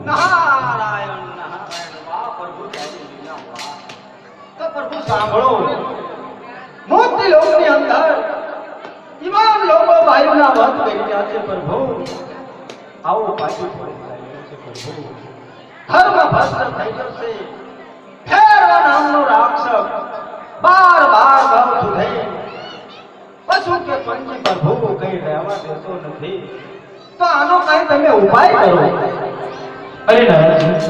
નારાયણ નારાયણ વાહ પ્રભુ તારી લીલા વાહ તો પ્રભુ સાંભળો મોતી લોકની અંદર ઇમામ લોકો ભાઈઓના વધ કરી રહ્યા છે પ્રભુ આવો પાછું પડી રહ્યો છે પ્રભુ ધર્મ ભ્રષ્ટ થઈ ગયો છે ફેરવા નામનો રાક્ષસ બાર ભાવ સુધે પશુ કે પંછી પ્રભુ કઈ રહેવા દેતો નથી તો આનો કઈ તમે ઉપાય કરો અરે નારાયણ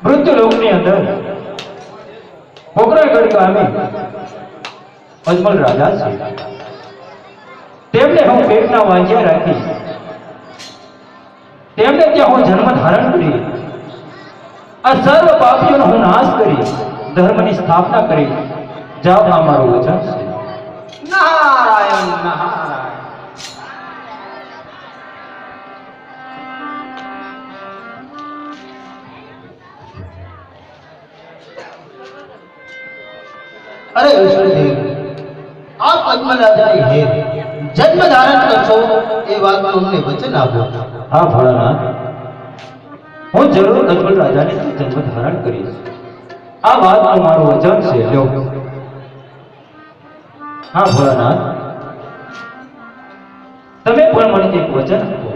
મૃત્યુ લોકની અંદર પોકરાગઢ ગામે અજમલ રાજા છે તેમને હું પેટના વાંજ્યા રાખી તેમને ત્યાં હું જન્મ ધારણ કરી આ સર્વ પાપીઓનો હું નાશ કરી ધર્મની સ્થાપના કરી જાઓ આ મારું વચન છે નારાયણ નારાયણ અરે વિષ્ણુદેવ આપ અજમલ રાજાની હેર જન્મ ધારણ કરશો એ વાતનું અમને વચન આપો હા ભોળાનાથ હું જરૂર અજમલ રાજાને જન્મ ધારણ કરીશ આ વાતનું મારું વચન છે લો હા ભોળાનાથ તમે પણ મને એક વચન આપો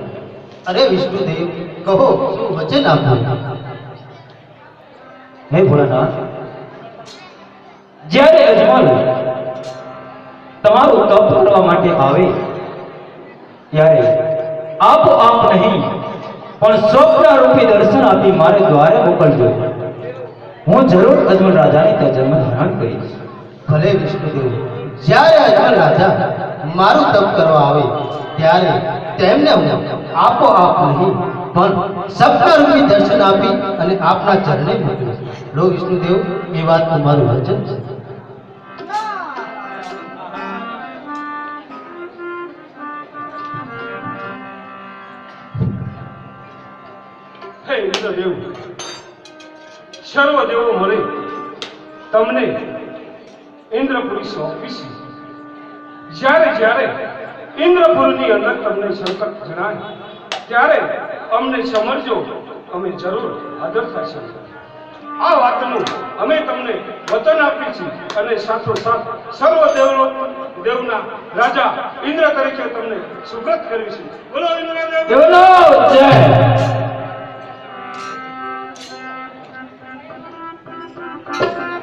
અરે વિષ્ણુદેવ કહો શું વચન આપો હે ભોળાનાથ જ્યારે અજમલ તમારું તપ કરવા માટે આવે ત્યારે આપોઆપ નહીં પણ સ્વપ્ન રૂપી દર્શન આપી મારે દ્વારે મોકલજો હું જરૂર અજમલ રાજાને ત્યાં જન્મ ધારણ કરીશ ભલે વિષ્ણુદેવ જ્યારે અજમલ રાજા મારું તપ કરવા આવે ત્યારે તેમને હું આપોઆપ નહીં પણ સપ્તાહરૂપી દર્શન આપી અને આપના ચરણે મોકલીશ લો વિષ્ણુદેવ એ વાત તમારું વચન છે હે ઇન્દ્રદેવ સર્વદેવો મળી તમને ઇન્દ્રપુરી સોંપી છે જ્યારે જ્યારે ઇન્દ્રપુરની અંદર તમને સંકટ જણાય ત્યારે અમને સમરજો અમે જરૂર હાજર થશે આ વાતનું અમે તમને વચન આપી છે અને સાથોસાથ સર્વ દેવના રાજા ઇન્દ્ર તરીકે તમને સુગત કરવી છે બોલો ઇન્દ્રદેવ બોલો જય Yeah.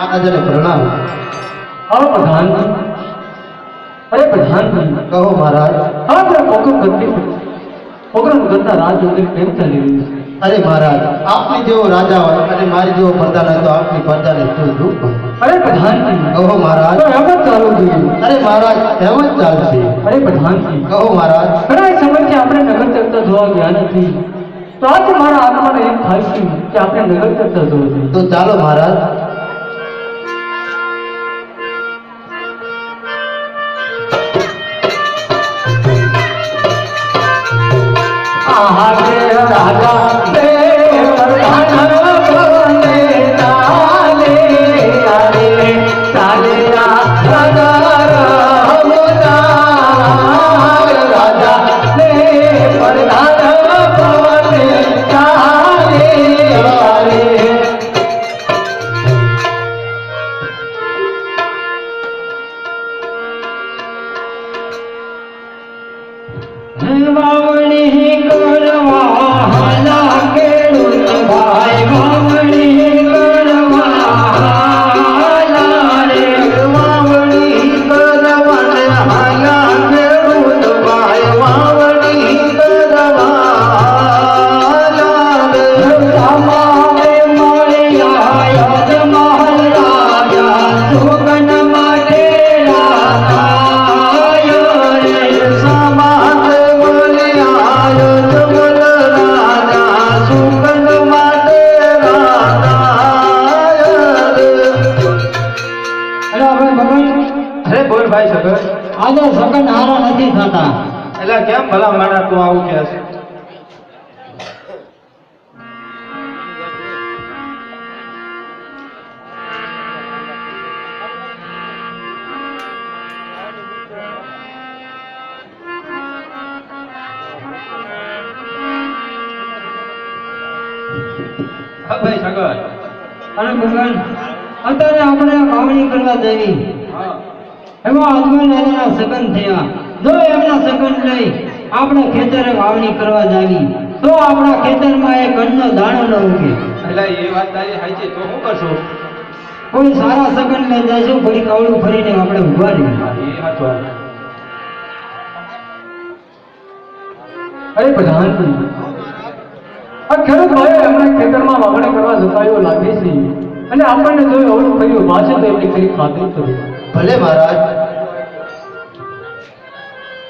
महाराजने प्रणाम। आओ प्रधान जी। अरे प्रधान जी, कहो महाराज। આપણે પોકરણ રાજ જોતે કેમ ચાલી રહ્યું છે? અરે મહારાજ, આપની જેવો રાજા હોય અને મારી જેવો પ્રધાન હોય તો આપની પ્રજાને શું દુઃખ હોય? અરે પ્રધાનજી, કહો મહારાજ। તો એમ જ ચાલવું જોઈએ। અરે મહારાજ, એમ જ ચાલશે। અરે પ્રધાનજી, કહો મહારાજ। ઘણા સમયથી આપણે નગર ચર્ચા જોવા ગયા નથી, તો આજે મારા આત્માને એમ થાય છે કે આપણે નગર ચર્ચા જોવા જોઈએ। તો ચાલો મહારાજ। આજે સગન હારા નથી થતા। એટલે કેમ ભલા માણા તું આવું કહે છે? હા ભાઈ સગન। અને ભગવાન અત્યારે આપણે વાવણી કરવા જવી, હા એમાં અજમલ એના સગન થયા। જો એમના સગન લઈ આપણે ખેતરે વાવણી કરવા જાવી તો આપણા ખેતરમાં એક અન્નનો દાણો ન ઉગે। એટલે એ વાત તારી સાચી, તો શું કરશું? કોઈ સારા સગન લઈ જઈશું, ઘડી કવડું ફરીને આપણે ઉભા રહીએ। એ સાચું। અરે પ્રધાનજી, આ ખેડૂત ભાઈ હમણાં ખેતરમાં વાવણી કરવા જતા એવું લાગે છે, અને આપણને જોયું અવળું ફર્યું પાછળ તો એમની કઈ ખાતરી કરી। ભલે મહારાજ।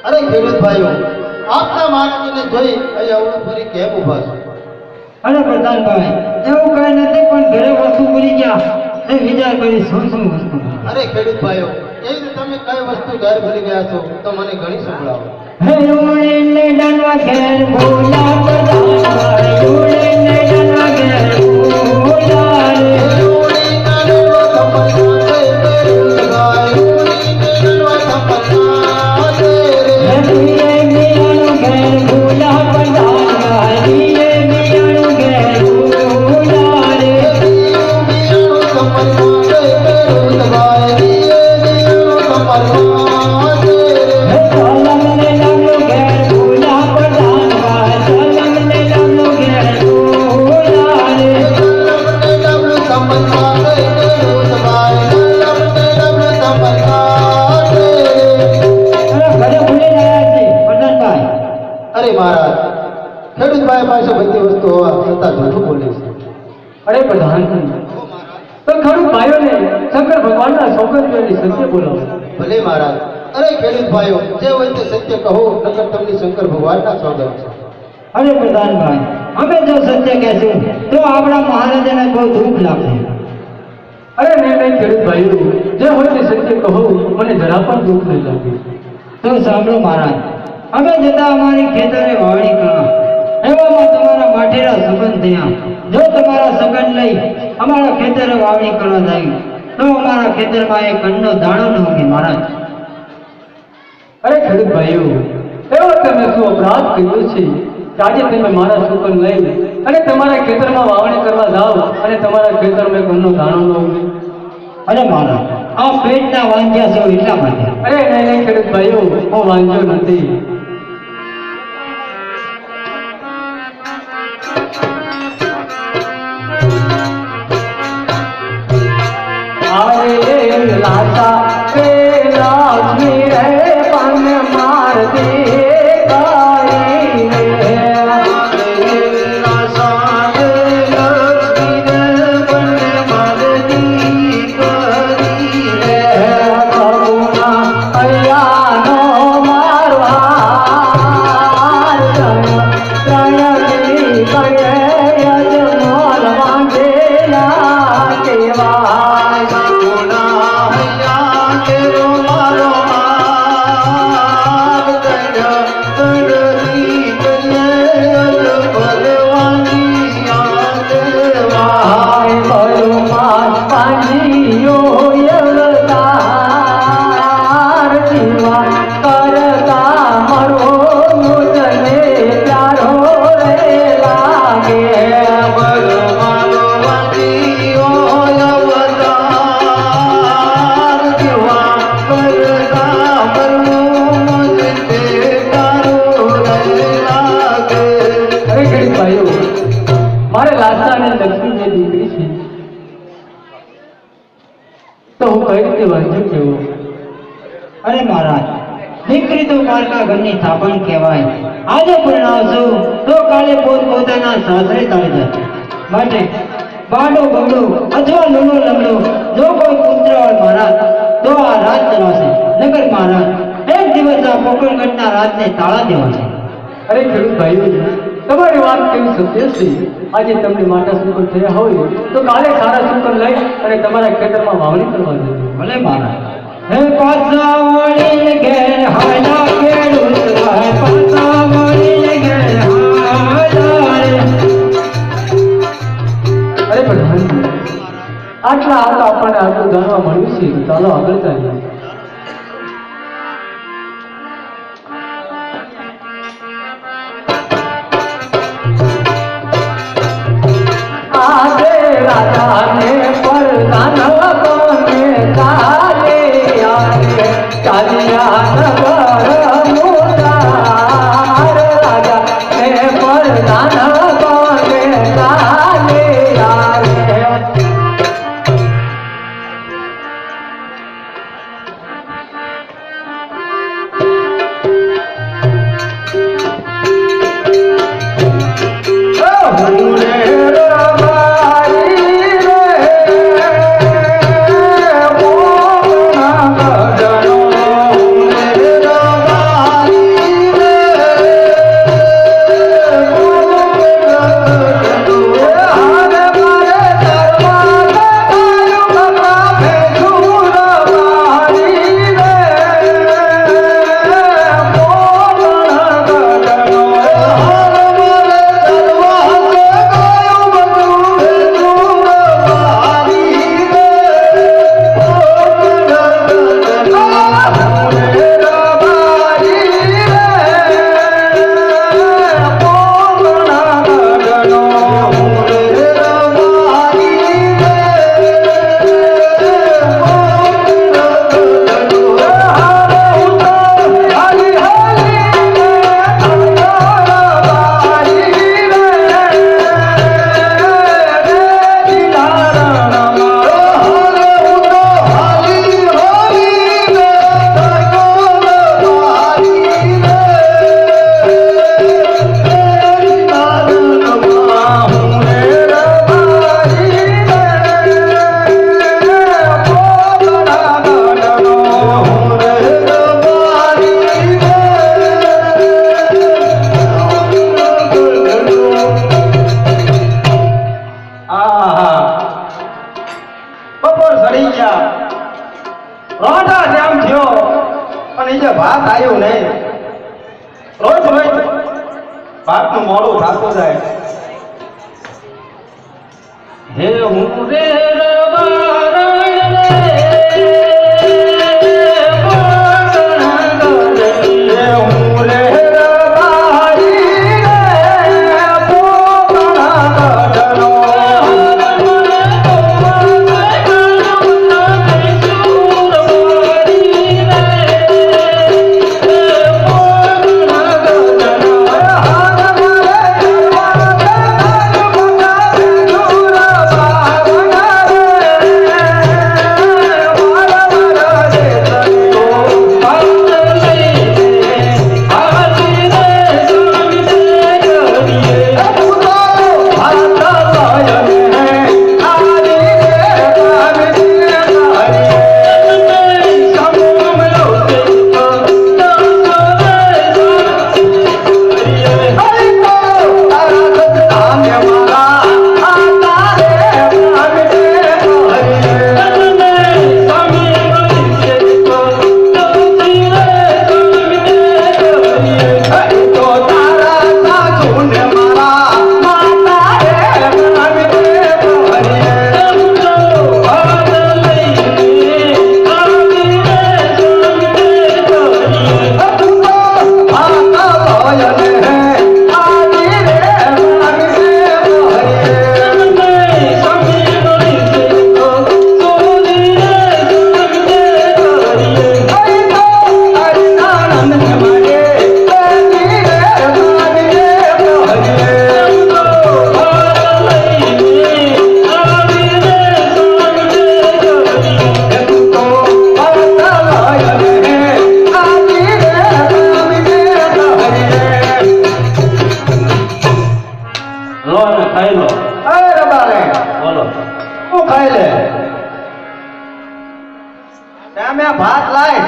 અરે ખેડૂત ભાઈઓ, આપના માણસને જોઈ અહીં અવળું ફરી કેમ ઊભા છો? અરે પ્રધાનભાઈ, એવું કઈ નથી, પણ ઘરે વસ્તુ ભૂલી ગયા એ વિચાર કરી શું વસ્તુ। અરે ખેડૂત ભાઈઓ, એવી રીતે તમે કઈ વસ્તુ ઘર ભૂલી ગયા છો તો મને ઘણી સંભળાવો। હે ઉડીને ડનવા ઘેર ભૂલા પ્રધાનભાઈ, ઉડીને ડનવા ઘેર ભૂલા રે। ઉડીને ડનવા અરે મહારાજ, ખેડૂત ભાઈ પાસે બધી વસ્તુ હોવા છતાં જૂઠું બોલે છે. અરે પ્રધાન, તો ખેડૂત ભાઈઓને શંકર ભગવાનના સૌગંધ્યની સત્ય બોલાવો. ભલે મહારાજ. અરે ખેડૂત ભાઈઓ, જે હોય તે સત્ય કહો, નકર તમને શંકર ભગવાનના સોગંદ છે. અરે પ્રધાનભાઈ, અમે જો સત્ય કહેશું તો આપણા મહારાજાને બહુ દુઃખ લાગશે. અરે નહીં ખેડૂત ભાઈઓ, જે હોય તે સત્ય કહો, મને જરા પણ દુઃખ નહીં લાગે. તો સાંભળો મહારાજ, અમે જતા અમારી ખેતરે વાવણી કરવા, એવામાં તમારા માઠેરા સંબંધ થયા. જો તમારા સંબંધ લઈ અમારા ખેતરે વાવણી કરવા જાય તો અમારા ખેતરમાં એક કણનો દાણો ન ઉગે મહારાજ. અરે ખેડૂત ભાઈઓ, એવો તમે શું અપરાધ કર્યો છે કે આજે તમે મારા સુકન લઈ અને તમારા ખેતરમાં વાવણી કરવા જાઓ અને તમારા ખેતરમાં ઘરનો દાણો ન ઉગે? અરે મહારાજ, આ પેટના વાંધ્યા છો એટલા માટે. અરે નહીં ખેડૂત ભાઈઓ, હું વાંધો નથી. અરે લાતા કે લાજમી રે પન માર દે કાઈ રે. મારે લાસા અને લક્ષ્મી જે દીકરી છે તો હું કઈ રીતે વાંચું કેવો? અરે મહારાજ, દીકરી તો પારકા ઘરની થાપણ કહેવાય. આજે પરણાવશો તો કાલે પોતાના સાસરે ચાલી જશે. માટે બાડો બગડો અથવા લૂલો લંગડો જો કોઈ પુત્ર હોય મહારાજ તો આ રાત ચલાવશે. નગર મહારાજ, એક દિવસ આ પોકળગઢના રાજને તાળા દેવાશે. અરે ખેડૂત ભાઈઓ, તમારી વાત કેવી સત્ય છે. આજે તમને માટા સુકન થયા હોય તો કાલે સારા સુકન લઈ અને તમારા ખેતરમાં વાવણી કરવા જજો. ભલે મહારાજ. હે પાછા વળીને ઘેર હાલા ખેડૂત ભાઈ, પાછા વળીને ઘેર હાલા રે. અરે પ્રધાન, આટલા આગળ આપણને આટલું જાણવા મળ્યું છે, તો ચાલો આગળ ચાલીએ. આજે રાજાને પરદાન કોને ચાલે આવે, ચાલ્યા નગર મુદાર. રાજાને પરદાન કોને ચાલે આવે. થયો પણ એ જે ભાત આવ્યું નહીં રોજ રોજ ભાતનું મોડું થતું જાય હે હું રે રબારણ રે ભાત લાય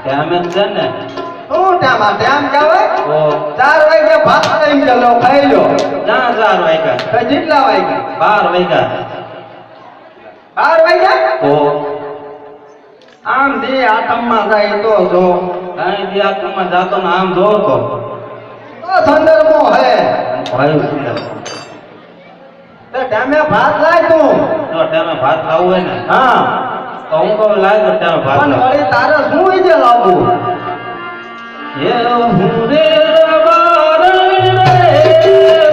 ત્યાં એમ છે ને શું ટાઈમ કહેવાય ઓ 4 વાગે ભાત લઈને ચાલો ખાઈ લો ના 4 વાગ્યા તો જેટલા વાગ્યા 12 વાગ્યા 12 વાગ્યા ઓ આમ દે આતમમાં જાય તો જો કાંઈ દિયાતમાં જાતો ને આમ જો તો સંદર્ભો હે ભાઈ સુંદર તો ટાઈમે ભાત લાય તું જો ટાઈમે ભાત લાવવું હોય ને હા તો હું કહું લાવ તો ટાઈમે ભાત પણ લાવ. વળી તારે શું ઈજે લાવવું હે હું રે રબારણ રે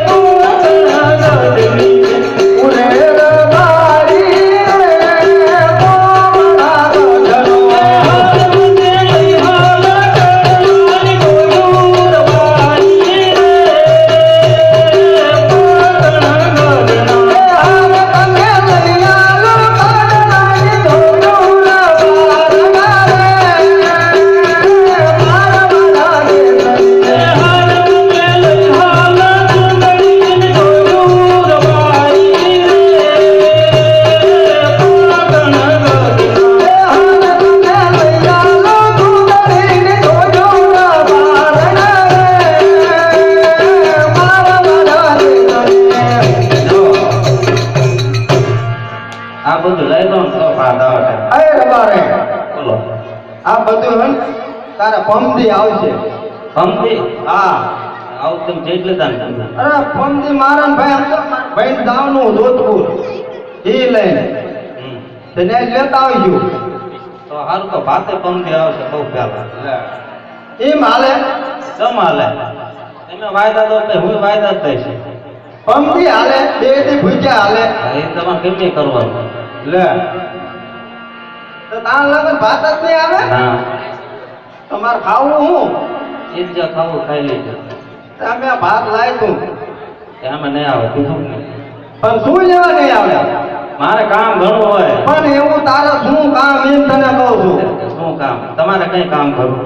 કોકણા ગઢની ઉરે રબારી રે કોમળા ગઢનો આ બધું લઈ લો ને તો ભાત આવે. અરે રબારે બોલો આ બધું હે ને તારા પમદી આવશે સમજી હા આવું તમે જેટલે તાન તમને અરે પમદી મારન ભાઈ દાવનું જોધપુર ઈ લઈને હમ. તેને લેતા આવજો તો હારું તો ભાતે પંક્તિ આવશે બહુ પહેલા એમ હાલે જમ હાલે તમે વાયદા દો તો હું વાયદા જ દઈશ. પમદી હાલે બે દી ભૂખ્યા હાલે એ તમારે કેટલી કરવાનું લે તો તાર લગન ભાત જ નહીં આવે હા તમારે ખાવું હું ઈજા ખાવું ખાઈ લેજો તમે ભાત લાય તું એમાં નહીં આવે કીધું ને પણ શું લેવા નહીં આવે મારે કામ ઘણું હોય પણ એવું તારે શું કામ એમ તને કહું છું શું કામ તમારે કઈ કામ કરવું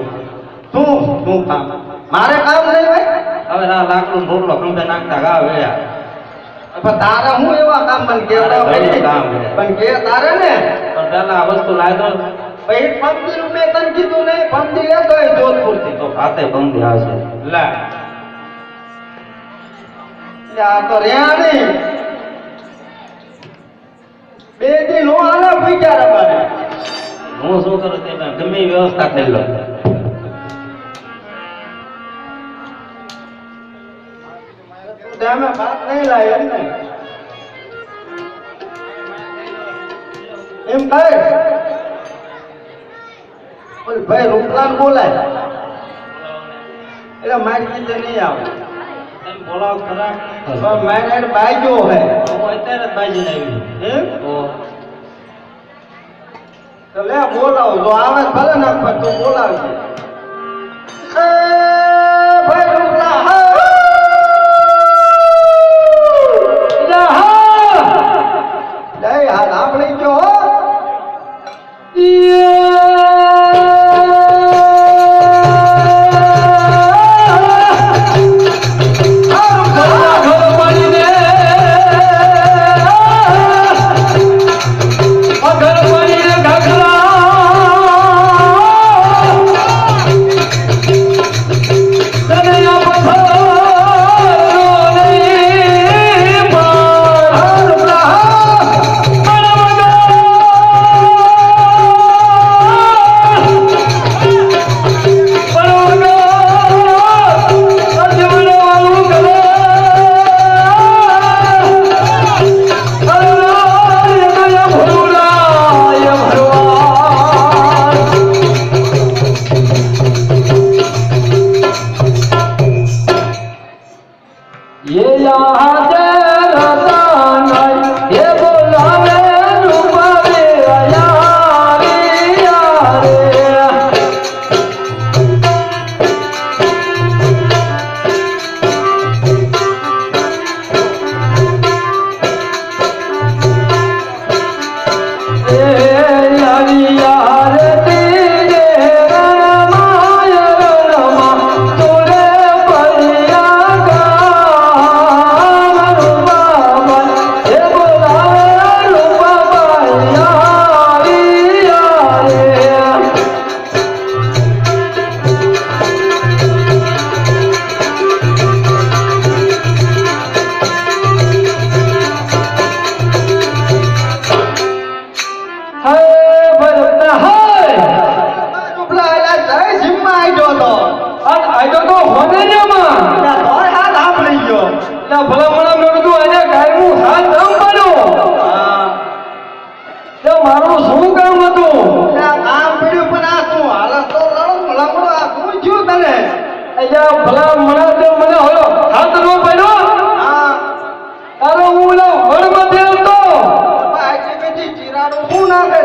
શું કામ મારે કામ નહીં હોય હવે આ લાકડું રોટલો ખંભે નાખતા ગા વેળ્યા પણ તારે હું એવા કામ મને કેવડાવ તારે ઘણું કરી? કામ છે. પણ કે તારે ને પણ પેલા આ વસ્તુ લાવી દો પછી પંક્તિ નું મેં તને કીધું નહીં પંક્તિ લેતો હોય જોધપુર થી તો ભાતે પંક્તિ આવશે લે આ તો રહ્યા નહીં બે દી નો હાલે ભૂખ્યા રબારે હું શું કરું તે ગમે એવી વ્યવસ્થા કરી લો. અમે ભાત નહીં લાય એમ ને એમ કહે બોલ ભાઈ રૂપલાલ બોલાય એટલે મારી રીતે નહીં આવે તમે બોલાવો ખરા. પણ મારે બાજો હે હું અત્યારે જ બાજીને આવી. એમ તો તો લે બોલાવો જો આવે તો ભલે ના પણ તું બોલાવજે એ ભાઈ રૂપલા હા જય હાલ આપણે જો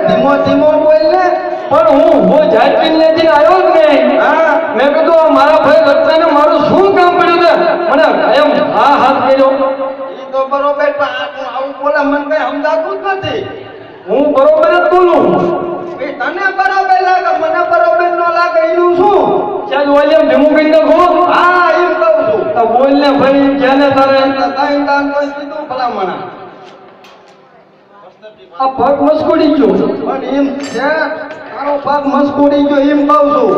ધીમો ધીમો બોલ ને પણ હું જાયકીન લેતી આવ્યો જ નહીં. મેં કીધું આ મારા ભાઈ લગતાને મારું શું કામ પડ્યું છે મને એમ હા હાથ કર્યો. ઈ તો બરોબર પણ આ તું આવું બોલે મને કઈ સમજાતું જ નથી. હું બરોબર જ બોલું. એ તને બરોબર લાગે મને બરોબર ન લાગે એનું શું? ચાલ વોલ્યુમ ધીમું કરી નાખો. હા એમ કહું છું. તો બોલ ને ભાઈ ક્યાં તારે તાઈ તાન કોઈ કીધું ભલામણા આ પગ મસ્કુડી ગયો. પણ એમ છે તારો પગ મસ્કુડી ગયો એમ કહું છું.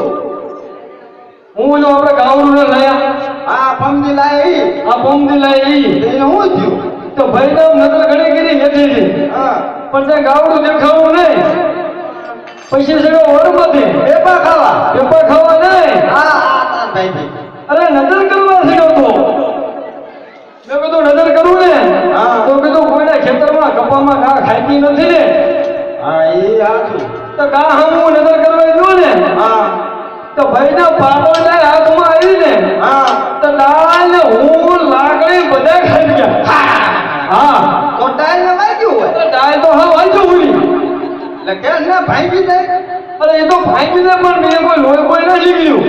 હું ઓલો આપણે ગાવડું ને લાયા આ પમદી લાય ઈ આ બોમ્બી લાયા ઈ એને હું થયું? તો ભાઈ નામ નજર ઘડી કરી હેઠી છે હા પણ ત્યાં ગાવડું દેખાવું નહીં. પછી સગો વડમાંથી પેપા ખાવા પેપર ખાવા નહીં. હા આ તાર ભાઈ અરે નજર કરવા સગો તો મેં કીધું નજર કરું ને હા. તો કીધું કોઈના ખેતરમાં કપામાં ઘા ખાતી નથી ને હા એ હાચું તો ઘા હું નજર કરવા ગયો ને હા તો ભાઈના પાટોના હાથમાં આવી ને હા તો ડાળ ને હું લાકડી બધા ખાઈ ગયા. હા તો ટાઈલ ને વાગ્યું હોય તો ડાળ તો હા વાંચો ઉડી. એટલે કે ને ભાંગી જાય અરે એ તો ભાંગી દે પણ મેં કોઈ લોહી કોઈ ના નીકળ્યું.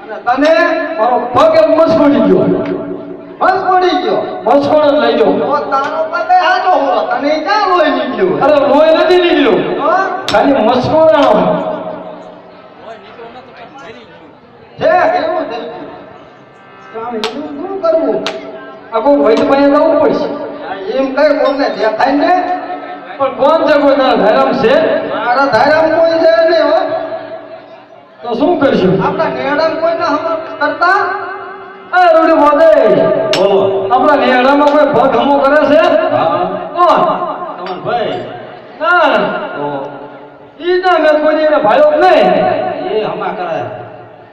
અને તને મારો પગ એક મસ્કોડી ગયો. બસ પડી ગયો મસ્કોડ જ લઈ ગયો. તો તારો પગ હાચો હોય તને ક્યાં લોહી નીકળ્યું હોય? અરે લોહી નથી નીકળ્યું તો ખાલી મસ્કોડાનો. છે એવું થઈ ગયું તો આમ એનું શું કરવું? આખું વૈદ પાસે જવું પડશે. આ એમ કઈ કોને દેખાય ને પણ કોણ છે કોઈ તારા ધરમ છે મારા ધારામ કોઈ છે નહીં હો તો શું કરશું? આપણા નેડામ કોઈને હમણાં કરતા આ રૂડી બોલે બોલો. આપણા નેડામાં કોઈ ભગ હમો કરે છે હા કોણ? તમાર ભાઈ ના તો ઈ ના મેં કોઈ એને ભાળ્યો જ નહીં. એ હમા કરે.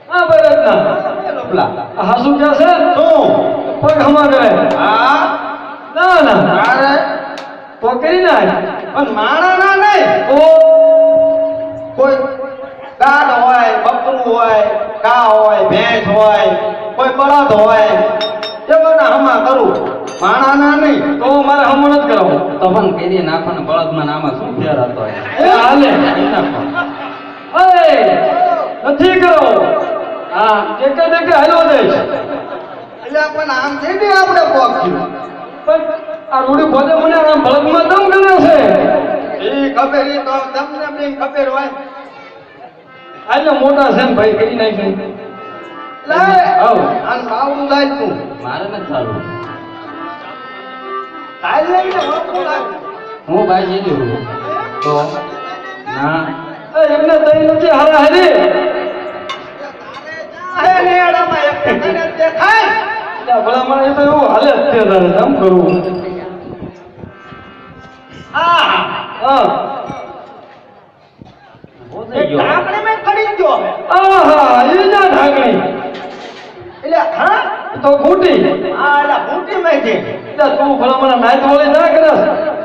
હા બળદના. લોપલા આ હાસુ ક્યાં છે? શું પગ હમા કરે. હા ના ના અરે તો કરી નાખ. પણ માણા ના નહીં તો કોઈ ગાડ હોય બકરું હોય કા હોય ભેંસ હોય કોઈ બળદ હોય એ બધા હમા કરું માણા ના નહીં તો મારે હમો નથી કરાવું. તો પણ કેરી નાખો ને બળદમાં નામાં શું ફેર હતો એ હાલે. એ નાખો. એ નથી કરાવું. હા દેખે દેખે હાલ્યો દઈશ. એટલે પણ આમ છે ને આપણે પોક થયું પણ આ રૂડી પોતે મને આમ બળદમાં દમ કરે છે. એ ખબર એ તો તમને બી ખબર હોય આટલા મોટા છે ને ભાઈ કરી નાખી. લાય આવ. આન બાવડું લાય તું મારે નથી ચાલવું. કાલ લઈને હોતું લાય હું ભાઈ જઈ રહ્યો. તો ના એ એમને તઈ નથી હારા હારી. હે નેડામાં એક તને દેખાય એટલે ભલામણ એ તો એવું હાલે જ તે તારે આમ કરવું. આ હા ઉભો એ થઈ ગયો. ઢાંકણી મેં ખડી ગયો આહા એ ના ઢાંકણી. એટલે હા તો ખૂટી. આ એટલે ફૂટી મેં છે એટલે તું ભલામણ નાઈટ વોળી ના કરસ.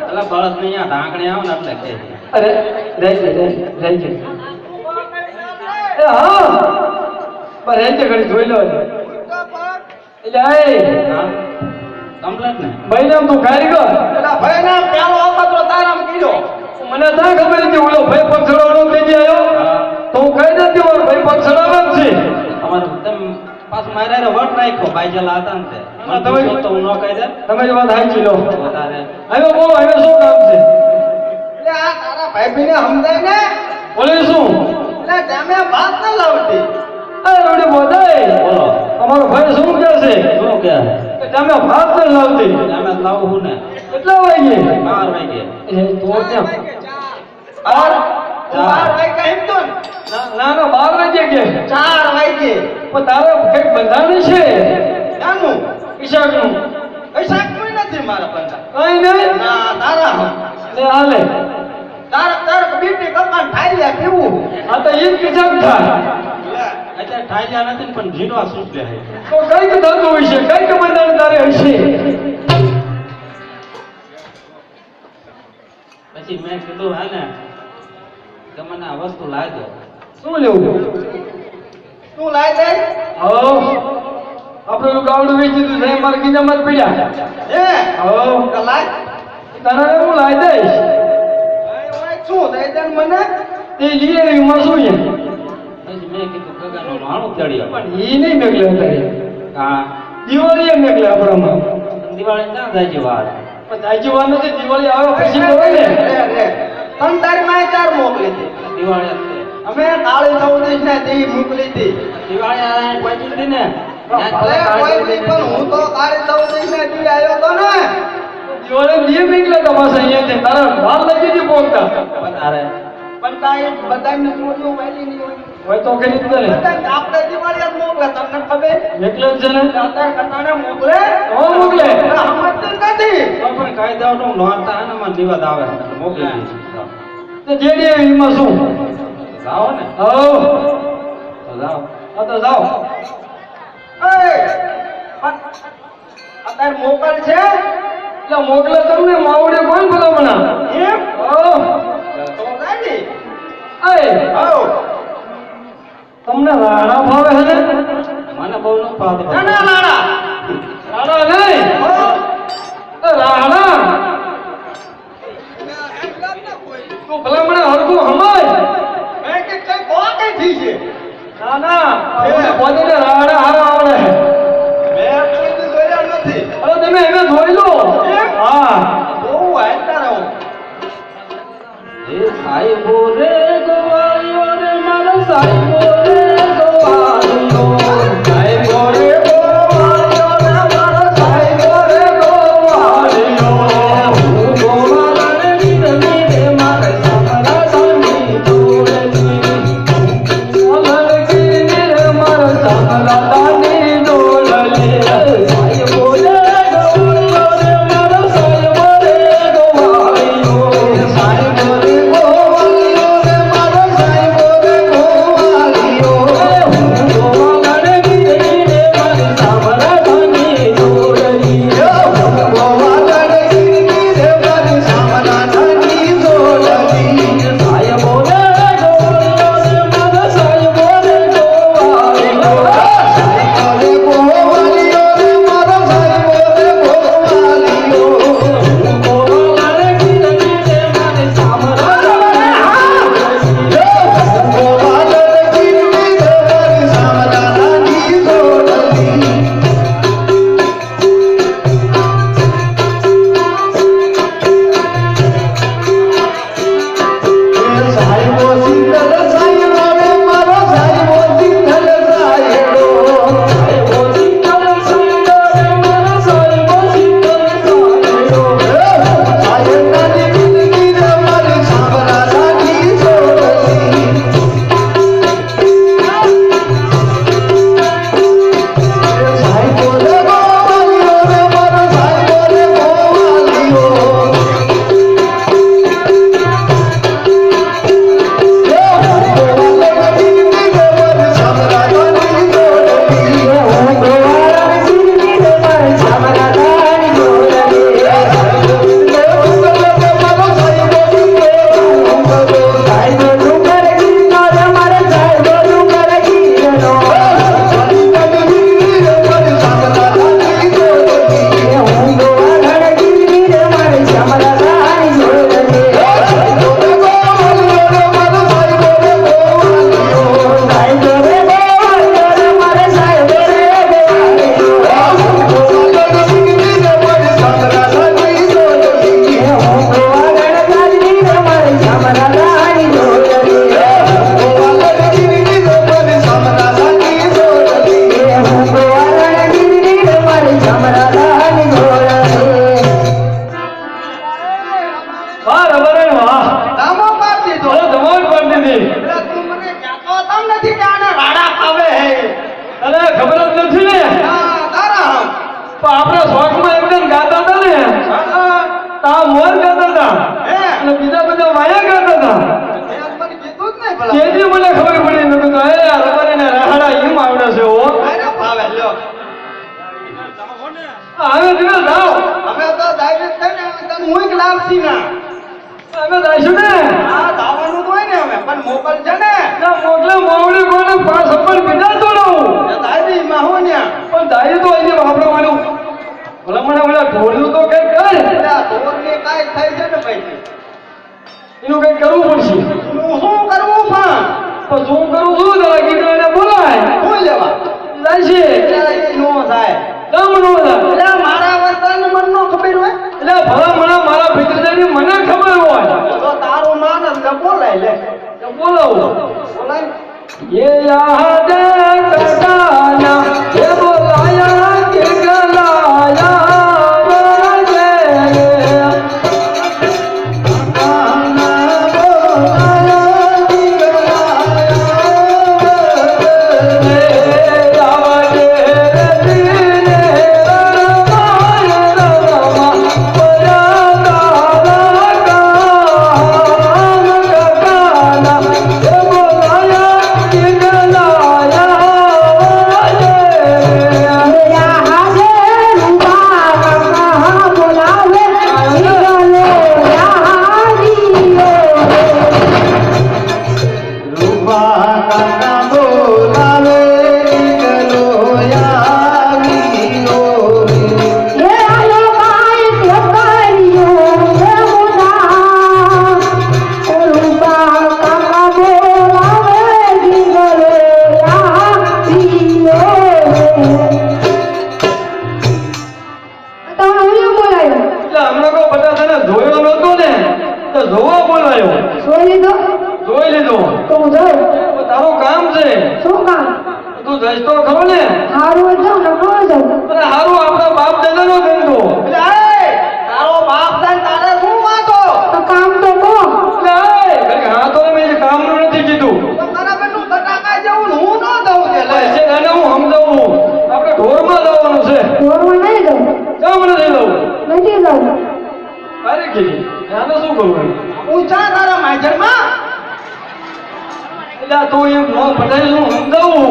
એટલે બળદ ને અહીંયા ઢાંકણી આવે ને એટલે કે અરે રહી છે એ હા બસ રહી છે ઘડી જોઈ લો. એટલે એ હા કમ્પ્લેટ ને ભાઈ તું કારીગર. પેલા ભાઈના પેલો વખત તારામ કીધો મને ના ખબર હતી ઓલો ભાઈ પગ ચડાવવાનો થઈ ગયો. હા. તો હું કહી નથી મારો ભાઈ પગ ચડાવે જ છે. અમારે તેમ પાછું મારે વટ નાખ્યો ભાઈ જેલા હતા ને તે હા, મને તમે- પૂછો તો હું ન કહી દે તમારી વાત સાચી લો. વધારે હવે બોલો હવે શું કામ છે? એટલે આ તારા ભાઈબીને સમજાય ને બોલે શું? એટલે તમે વાત ન લાવતી અરે રોડી બોધાય. બોલો અમારો ભાઈ શું કહે છે શું કે કે તમે ભાત ન લાવતી. અમે લાવું હું ને કેટલા વાગે? 12 વાગે એ તો ક્યાં? બાર બાર વાગ્યા એમ તો ને? ના ના 12 વાગે કે 4 વાગે પણ તારે કઈક બંધાણી છે જાનું ઈશાકનું. પૈસા કોઈ નથી મારા બંધા કઈ નહીં. ના તારા એ હાલે. તારા બીટી કપાન ઠાલ્યા કેવું આ તો ઈ કિચક થાય. અત્યારે ઠાલ્યા નથી ને પણ જીરવા શું લે તો કઈક થતું હશે, કઈક બંધાણ તારે હશે. પછી મેં કીધું હે ને કે મને આ વસ્તુ લાવી દો શું લેવું? તું લાય દે હો આપણે ઓલું ગાવડું વેચી દીધું છે મારા ગીજામાં જ પડ્યા. હે હો તો લાય તારા હું લાવી દઈશ. શું દઈ દે ને મને તે લઈ આવી માં શું છે? પછી મેં કીધું ગગાનો માણું ચડ્યો પણ ઈ નહીં મેકલે અત્યારે. હા દિવાળી મેકલે આપણામાં. દિવાળી ક્યાં જાય છે વાર પણ તાજી વાર નથી, દિવાળી આવે પછી તો હોય ને. તન તારી માં 4 મોકલી હતી દિવાળી જ છે. અમે કાળી ચૌદશ ને દી મોકલી હતી દિવાળી આ પહોંચી હતી ને ત્યાં ભલે કોઈ બી પણ હું તો કાળી ચૌદશ ને દી આવ્યો તો ને દિવાળી લઈ મેકલે તમારે અહીંયાથી તારા વાર લાગી હતી પહોંચતા. વધારે પણ કાંઈ બધાને ચોરીઓ વાલી નહીં હોય હોય તો કરી દીધા ને. બધાને આપણે દિવાળી જ મોકલે તમને ખબર એકલે જ છે ને. અત્યારે કટાણે મોકલે હો મોકલે. સમજતી નથી તો પણ કાયદાનું નોંધતા હે ને મને દિવસ આવે મોકલી દઈશું તે જેડી આવી એમાં શું? જાઓ ને હો તો જાઓ આ તો જાઓ. એ પણ અત્યારે મોકલ છે એટલે મોકલે તમને માવડે કોણ ભલામણા? એમ હો તો ગાડી એ આવો તમને રાણા ભાવે છે ને? મને બહુ ન ફાવતું નાના લાડા રાણા નહીં. હો એ રાણા તું ભલામણા હરખું હમાય. મેં કે કઈ કોકે થઈ છે ના ના પોતે રાણા હારા આવડે. મેં કોઈ દી જોયા નથી અરે તમે એને જોઈ લો. હા બહુ હાલતા રહો એ સાહેબો રે ગવાયો રે મારા સાહેબો રે ગવાયો સાહેબો રે ગોવાળિયો રે મારા સાહેબો રે ગોવાળિયો. હું ગોવાળાને રીતની રે મારે સામરા સામી જોડેલી ઓલણકીની રે મારા સામલાતાની ડોલલી. સાહેબો રે ગવાયો રે મારા સાહેબો રે ગવાયો સાહેબો રે ગોવાળિયો રે નથી ને હા, તારા હમ. પણ આપણા શોખમાં એકદમ ગાતા હતા ને હા, તા મોર ગાતા હતા હે? અને બીજા બધા વાયા ગાતા હતા મેં મને કીધું જ નહીં ભલા. તેથી મને ખબર પડી મેં કીધું એ આ રબારીને રાહડા એમ આવડે છે હો અરે ભાવે લ્યો. હવે તમે જાઓ અમે તો ડાયરેક્ટ છે ને તને હું લાવશી ના. અમે જઈશું ને હા, દાવાનું તો હોય ને અમે પણ મોકલ છે ને. ત્યાં મોકલે મોવડી કોને પાંચ સપન પીધા તોડું એ દાયરી માં હું ન્યા. પણ દાઈ તો અહીંયા આપણે વાળું ભલા ઢોળનું તો કઈ કર એટલે આ ઢોરને કાંઈ થાય છે ને ભાઈ. એનું કઈ કરવું પડશે હું શું કરવું પણ? તો શું કરું છું તારા ગીતને બોલાય શું લેવા? જાય છે એટલે એ નો થાય. કેમ નો થાય એટલે મારા વર્તન મનનો ખબર હોય? એટલે ભલા મને મારા ભીતરજાની મને ખબર હોય તો તારું માન એટલે બોલાય લે. તો બોલાવો બોલાય. ये याद कटाना ये बोलाया के गलाया बजे आना बोलाया के गलाया बजे रजने रमाया रमा परादारा काना ये बोलाया के गलाया જોઈ લીધો તારું કામ છે તું જઈશ તો ખરો ને અરે હારું આપણા બાપ દાદાનો ધંધો એટલે એ તારો બાપ થાય તારે શું વાંધો? એટલે ઘડીક હા તો મેં જે કામનું નથી કીધું તો મારા બેટું બટાકા જેવું ને હું ન દઉં કે લે. છે તને હું સમજાવું આપણે ઢોરમાં જવાનું છે કેમ નથી જવું અરે કીધી આને શું કરવું ઊંચા તારા માજરમાં એટલે તું એમ ન બધાય શું સમજાવું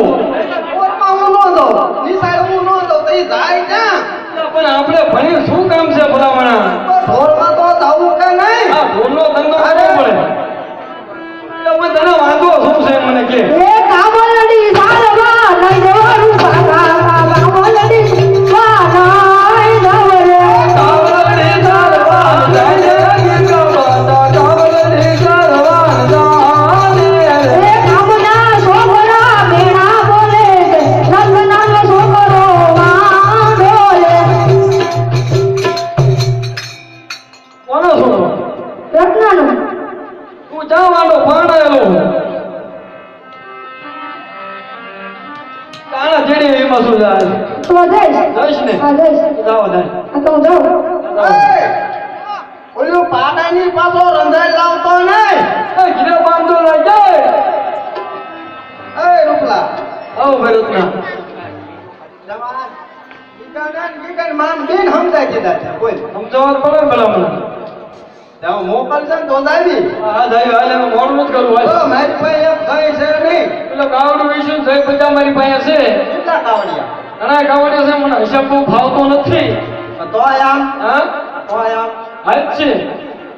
કોરમાં હું ન દઉં નિશાળ હું ન દઉં તો એ જાય ક્યાં? એટલે પણ આપણે ભણી શું કામ છે ભલામણા તો ઢોરમાં તો જવું કે નહીં? આ ઢોરનો ધંધો કરવો પડે એટલે હવે તને વાંધો શું છે મને કે કાવલડી ચાલવા જાય ગીતા બાતા કાવલડી ચાલવા જાય રે કોનો છોડો તું જા વાળો ભાણાયેલો કાણા જેડી એમાં શું જાય જઈશ ને જાઓ જાય એ, ઓલું પાડાની પાછો રંધાઈ લાવતો નહીં. ઘીરે બાંધો ના જાય એ રૂપલા આવો ભાઈ રત્ના જવાન ગીગાને માન બિન સમજાય દીધા છે કોઈ. સમજાવવા પડે ને ભલામણ ત્યાં મોકલશે ને તો જ આવી. હા જાય હાલ એનું મોડું નથી કરવું તો હાલ મારી પાસે એક ભાઈ છે નહીં. પેલો કાવડું વિશું જય બધા મારી પાસે છે કેટલા કાવડિયા? ઘણા કાવડિયા છે મને હિસાબ બહુ ફાવતો નથી તોય આમ હા તોય આમ હાલ છે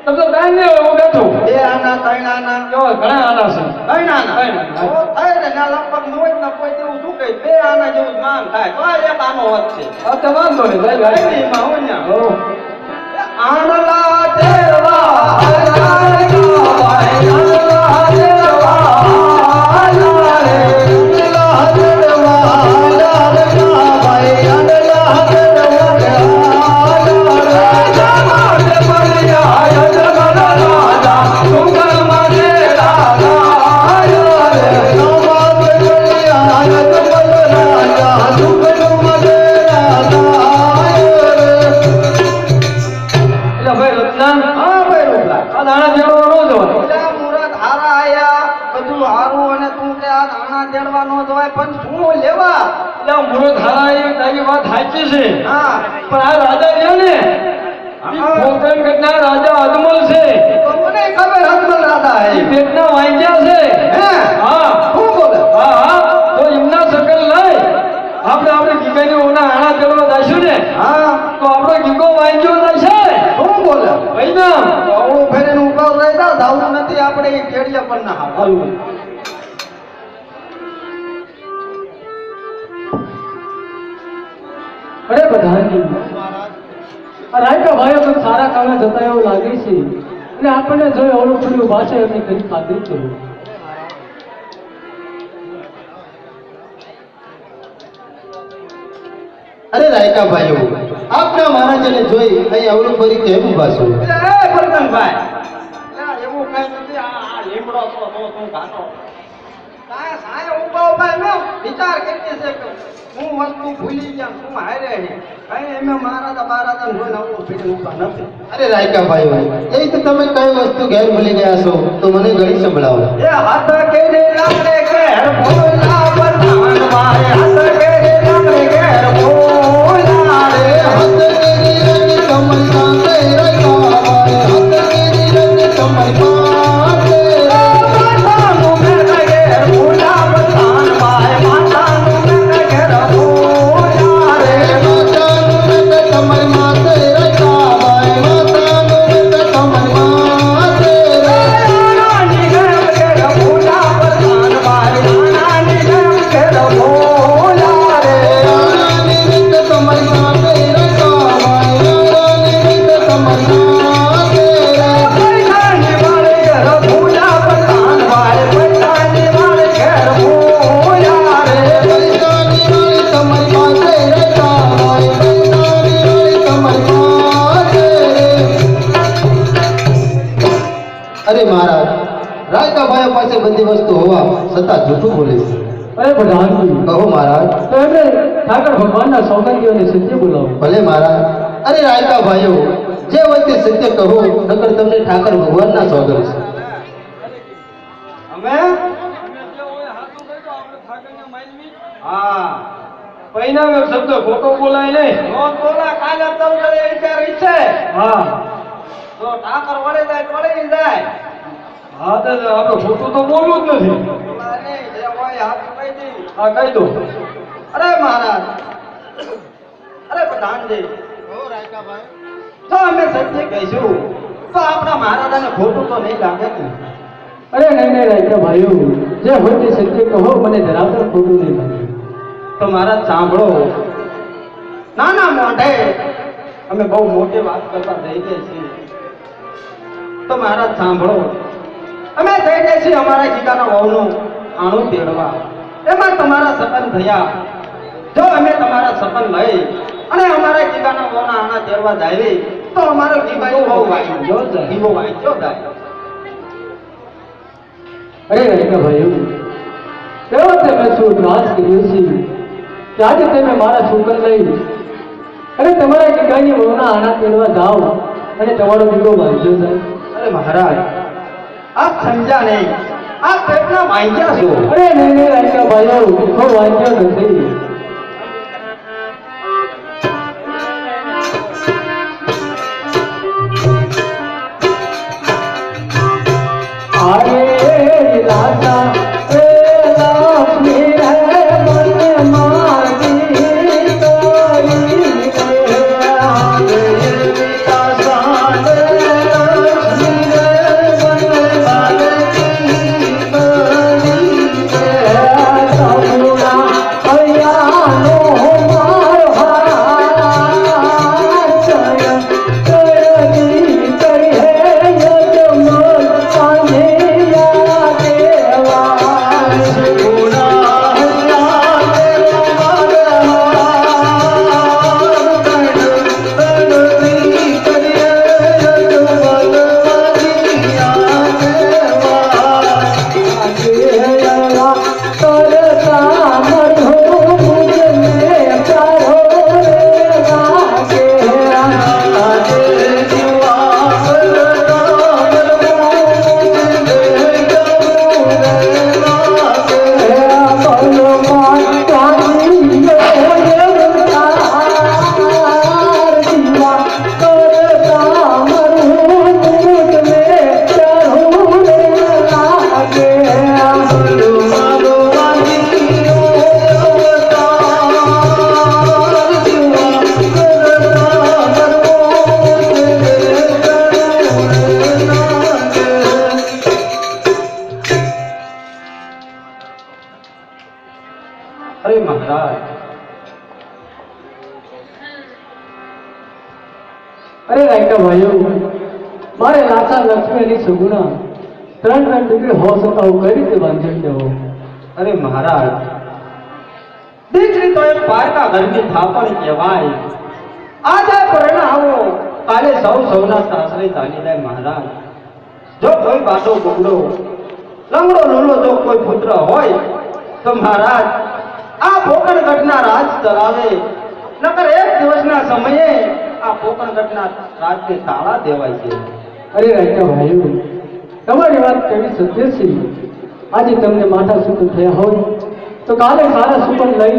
તમે તો કાંઈ નહીં હોય હું બેઠું બે આના ત્રણ આના કેવા ઘણા આના છે ત્રણ આના ત્રણ આના. તો થાય ને ના લગભગ મોજ ના કોઈ તેવું શું કહે બે આના જેવું જ માંગ થાય તો એક આનો વધશે. હા તો વાંધો નહીં જાય ભાઈ એમાં હું ન્યા. હો આંડલા તેરવા આંડલા તેરવા આંડલા તેરવા આંડલા રે આંડલા તેરવા આંડલા ભાઈ આંડલા તેરવા આંડલા જમાડે બળિયા યજમાન રાજા સુગર માને રાજા રે જમાડે બળિયા યજમાન રાજા સુગર માને રાજા એટલે ભાઈ રત્ના હા ભાઈ રૂપલા આ દાણા જેડવા ન જવાય બધા મુરત હારા આયા બધું હારું અને તું કે આ દાણા તેડવા નો જવાય પણ શું લેવા એટલે મૂળ ધારા એ તારી વાત સાચી છે હા પણ આ રાજા રહ્યો ને પોકરણગઢના રાજા અજમલ છે તો મને ખબર અજમલ રાજા એ હે પેટના વાંચ્યા છે હે હા શું બોલે હા તો એમના સકલ લઈ આપણે ગીગાની ઓના આણા તેડવા જઈશું ને હા તો આપણો ગીગો વાંચ્યો જશે શું બોલે ભાઈ ના આવડું ફેરીને ઉભા રહેતા જાવું નથી આપણે એ કેડિયા પર ના હાલ હાલું અરે પ્રધાનજી આ રાયકા ભાઈઓ તો સારા કામે જતા એવું લાગે છે એટલે આપણને જોઈ અવળું થોડું ભાષા એમની કરી ખાતરી કરવું અરે રાયકા ભાઈઓ આપના મહારાજાને જોઈ અહીં અવળું ફરી કેમ ઉભા છો એટલે એ ફરકનભાઈ એટલે એવું કઈ નથી આ લીમડો તો તું ગાનો સાયા સાયા ઉભા એમ વિચાર કરી છે કે હું વસ્તુ ભૂલી ગયા શું હારે હે કઈ એમ મહારાજા બારાજા જોઈને આવું ફેરીને ઉભા નથી અરે રાયકા ભાઈઓ એ તો તમે કઈ વસ્તુ ઘેર ભૂલી ગયા છો તો મને ઘણી સંભળાવો એ હાથ કેડે લાકડે ઘેર ભોલા પ્રધાન મારે હાથ કેડે લાકડે ઘેર ભોલા રે હાથ કેરી રંગ કમર કાંતે રાયકા ભાઈ હાથ કેરી રંગ કમર કાંતે માતાનું ઘેર ઘેર ભોલા પ્રધાન મારે માતાનું ઘેર ઘેર ભોલા રે માતાનું રંગ કમર માતે રાયકા ભાઈ માતાનું રંગ કમર માતે નાની ઘેર ઘેર ભોલા પ્રધાન મારે નાની ઘેર ઘેર ભોલા રે રાણી રંગ કમર કાંતે રાયકા ભાઈ રાણી રંગ કમર કાંતે પૈસાની વાળે ઘેર ભોલા પ્રધાન મારે પૈસાની વાળે ઘેર ભોલા રે પૈસાની વાળી કમર કાંતે રાયકા ભાઈ પૈસાની વાળી કમર કાંતે અરે મહારાજ રાયકા ભાઈ પાસે બધી વસ્તુ હોવા છતાં જૂઠું બોલે છે અરે પ્રધાનજી કહો મહારાજ તો એમને ઠાકર ભગવાનના સૌભાગ્યોને સત્ય બોલાવો ભલે મહારાજ અરે રાયકા ભાઈઓ જે હોય તે સત્ય કહો નકર તમને ઠાકર ભગવાનના સોગંદ છે અમે હા પૈના શબ્દ ખોટો બોલાય નહીં નો બોલા કાલે તલ કરે વિચાર ઈચ્છે હા તો ઠાકર વળે જાય વળી જાય હા તો આપણે ખોટું તો બોલવું જ નથી બોલા નહીં જે હોય હાથ કહી દી હા કહી દો અરે મહારાજ અરે પ્રધાનજી જો અમે સત્ય કહીશું તો આપણા મહારાજાને ખોટું તો નહીં લાગે ને અરે નહીં રાયકા ભાઈઓ જે હોય તે સત્ય કહો મને જરા પણ ખોટું નહીં લાગે તો મહારાજ સાંભળો નાના મોઢે અમે બહુ મોટી વાત કરતા થઈ ગયા છીએ તો મહારાજ સાંભળો અમે થઈ ગયા છીએ અમારા ગીતાના વહુનું આણું તેડવા એમાં તમારા સપન થયા જો અમે તમારા સપન લઈ અને અમારા ગીતાના વહુના આણા તેડવા જાય તો અમારો ગીગાયો બહુ વાંચ્યો જાય દીવો વાંચ્યો જાય અરે રાયકા ભાઈઓ કેવો તમે શું નાશ કર્યો છે કે આજે તમે મારા છોકર લઈ અને તમારા ગીગાની વહુના આણા તેડવા જાઓ અને તમારો દીવો વાંચ્યો જાય અરે મહારાજ આપ સમજ્યા નહીં આપ પેટના વાંચ્યા છો અરે નહીં રાયકા ભાઈઓ દીવો વાંચ્યો નથી અરે રાજા એ લક્ષ્મી રે મન માગી તારી રે વિતા સાન લક્ષ્મી રે મન માગી તારી રે સપના અયાનો માર હાર ચય કરદી કરી હે યજમન પાનેયા દેવા ગુણા અરે મહારાજ, અરે રાયકા ભાઈઓ, મારે લાચા લક્ષ્મી અને સગુણા ત્રણ દીકરી હોશ હતા કઈ રીતે બાંધી દેવો? અરે મહારાજ, દીકરી તો એ પારકા ઘરની થાપણ કહેવાય. આજે પરણાવો, કાલે સૌના સાસરે ચાલી જાય. મહારાજ, જો કોઈ બાટો ગુગડો લંગડો લૂલો જો કોઈ પુત્ર હોય તો મહારાજ આ પોકણગઢના રાજ ચલાવે. નકર એક દિવસના સમયે આ પોકણગઢના રાજને તાળા દેવાય છે. અરે રાયકા ભાઈઓ, તમારી વાત કેવી સત્ય છે. આજે તમને માથા સુકન થયા હોય તો કાલે સારા સુકન લઈ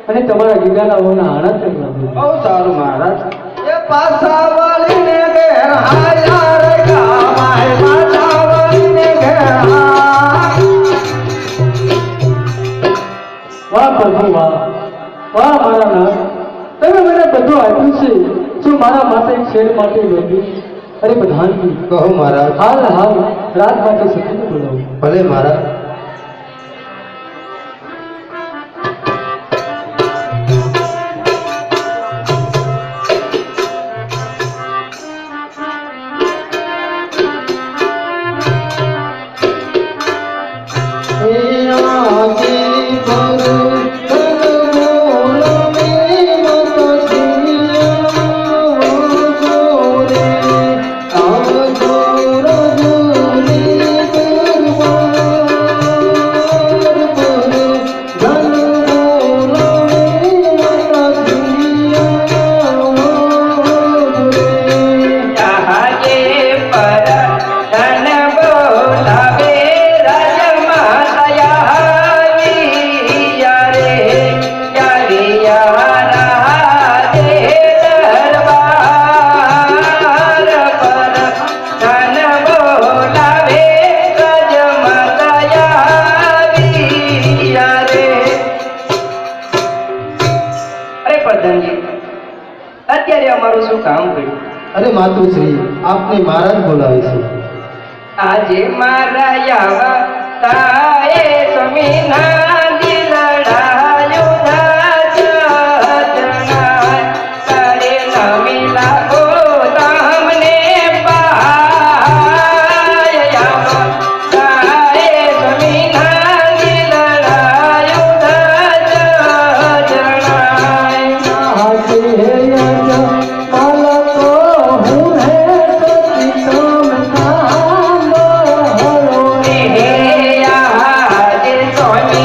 અને તમારા ગીગાલાઓના આણંદ કરવા દો. બહુ સારું મહારાજ. એ પાસા વાળીને ઘેર હાયા રે ગામાય, પાસા વાળીને ઘેર હાયા. વાહ પ્રભુ વાહ, વાહ મારા નાથ, તમે મને બધું આપ્યું છે. શું મારા માટે એક શેર માટે લોભી? અરે પ્રધાનજી, કહો મહારાજ. હાલ હાલ રાત માટે સતીને બોલાવો. ભલે મહારાજ. અત્યારે અમારું શું કામ કર્યું? અરે માતુશ્રી, આપને મહારાજ બોલાવે છે. આજે મારા યાવા તાએ સમીના દિલડાયો ધાજણા તારે નમીલા ઓ તમને પાય યાવા તાએ સમીના દિલડાયો ધાજણા आके यज्ञ माला तो हूँ है सती काम काम हरो આજે સ્વામી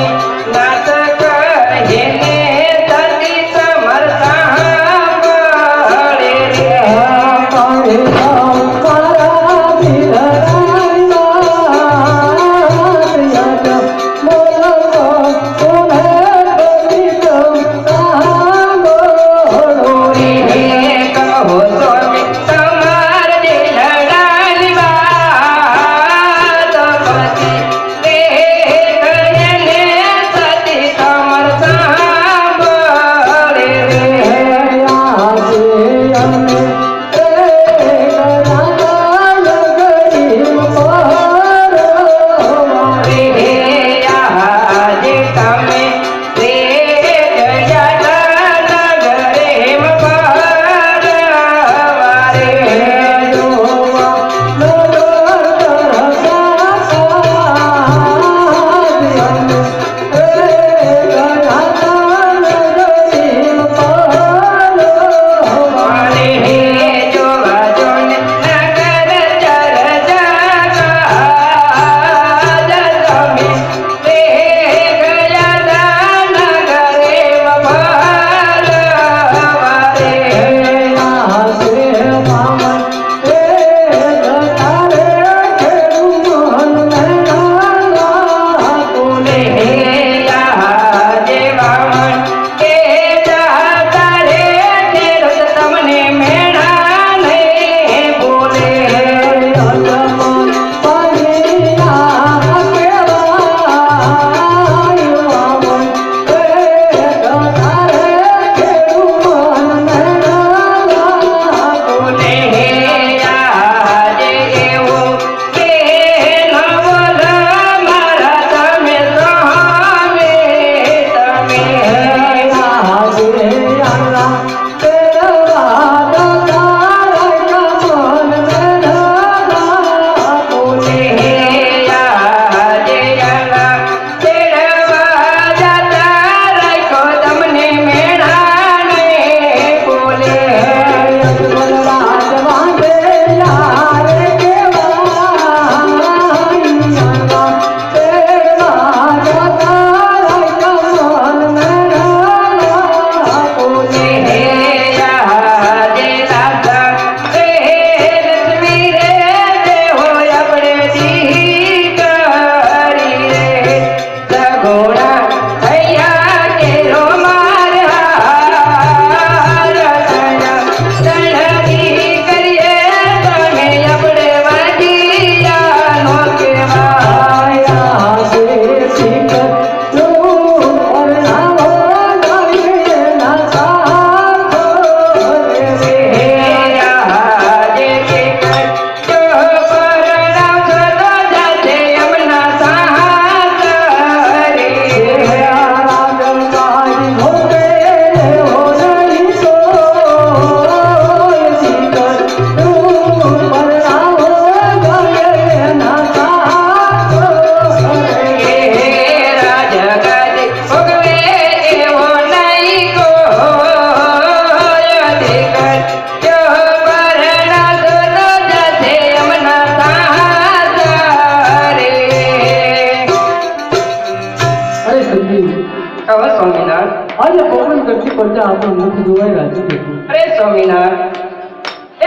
સંધી કહો સ્વામિનાથ. આજે પોકરણ કરતી પડતા આપણું મુખ જોવાઈ રાજી થતું. અરે સ્વામિનાથ,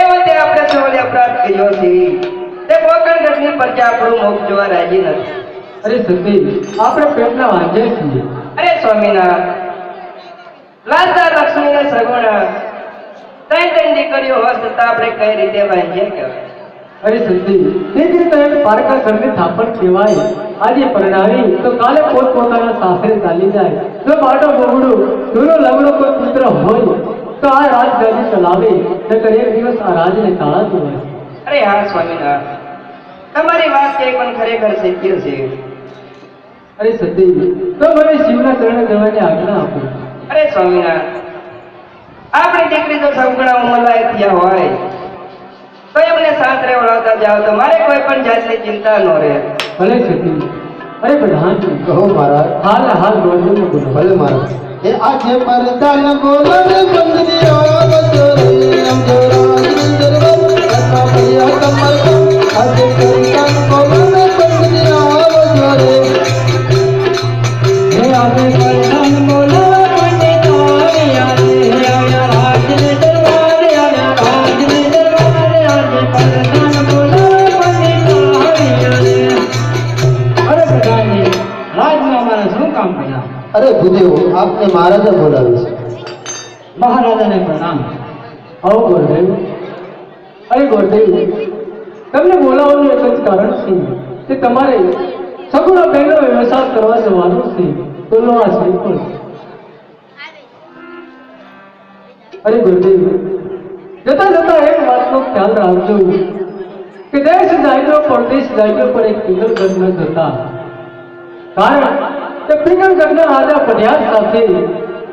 એવો તે આપણે સૌએ અપરાધ કર્યો છે. તે પોકણગઢની પ્રજા આપણું મુખ જોવા રાજી નથી. અરે સંધી આપણે પેટના વાંજ્યા છીએ. અરે સ્વામિનાથ, લાચાર લક્ષ્મીને સગુણા ત્રણ દીકરીઓ હોવા છતાં આપણે કઈ રીતે વાંચીએ કહેવાય? અરે સંધી દીકરી તો એક પારકા ઘરની થાપણ કહેવાય. આજે પરણાવી તો કાલે પોતપોતાના સાસરે ચાલી જાય. જો બાટો બગડું જૂનો લગડો કોઈ પુત્ર હોય તો આ રાજગાદી ચલાવે, નકર એક દિવસ આ રાજને તાળાતું હોય. અરે હા સ્વામિનાથ, તમારી વાત કઈ પણ ખરેખર સત્ય છે. અરે સંધી તો મને શિવના ચરણે જવાની આજ્ઞા આપો. અરે સ્વામિનાથ, આપણી દીકરી જો સગુણા ઉંમરલાયક થયા હોય તો એમને સાસરે વળાવતા જાઓ તો મારે કોઈ પણ જાતની ચિંતા ન રહે. ભલે સંધી. અરે પ્રધાનજી કહો મહારાજ. હાલ હાલ ગોળીઓને બોલો. ભલે મહારાજ. એ આજે પરદાન બોલો રે બંદરી આવજો રે સમજો રાજ દરબાર કથા ભૈયા કમર આજે પરદાન બોલો રે બંદરી આવજો રે. હે આજે પરદાન બોલો પંડિતાણિયા રે, આયા રાજને દરબાર, આયા રાજને દરબાર, આજે પરદાન બોલો પંડિતાણિયા રે. અરે પ્રધાનજી, રાજમાં અમારા શું કામ કર્યા? અરે ભૂદેવ, આપને મહારાજા બોલાવી છે. મહારાજાને પ્રણામ. આવો ગોરદેવ. અરે ગોરદેવ, તમને બોલાવવાનું એક જ કારણ છે કે તમારે સગુણા બહેનનો વ્યવસાય કરવા જવાનું છે. તો લો આ શ્રીફળ. અરે ગોરદેવ, જતા જતા એક વાતનો ખ્યાલ રાખજો કે દેશ જાયજો પરદેશ જાયજો પર એક પિંગલગઢ ન જતા. કારણ કે પિંગલગઢના રાજા પઢિયાર સાથે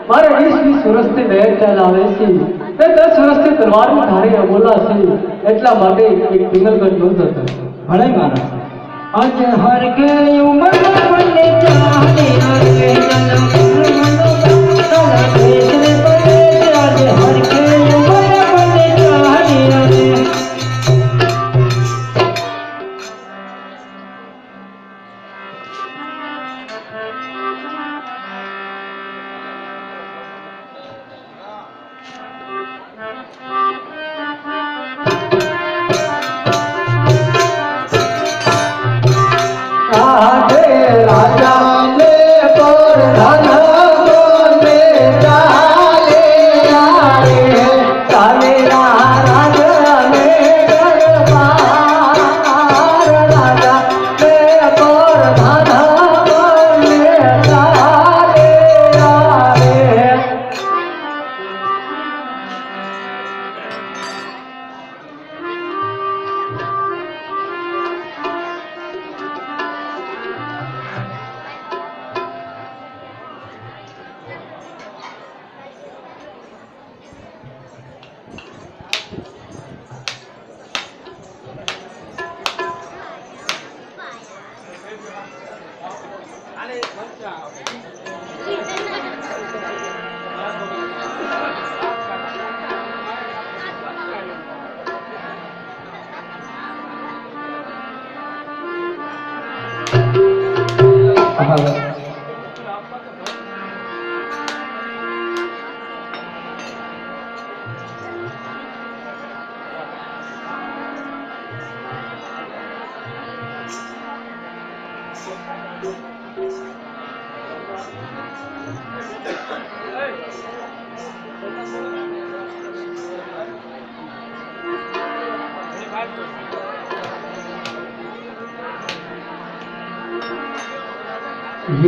મારે 20 વર્ષથી લહેર ચાલ આવે છે. તે 10 વર્ષથી તલવારની ધારે અબોલા છે. એટલા માટે એક પિંગલગઢ નો જતો. ભલે મારા આજ હર કે ઉમર બને ચાલે રે જન્મ મનો તારા દેશને પડે. આજ હર કે ઉમર બને ચાલે રે.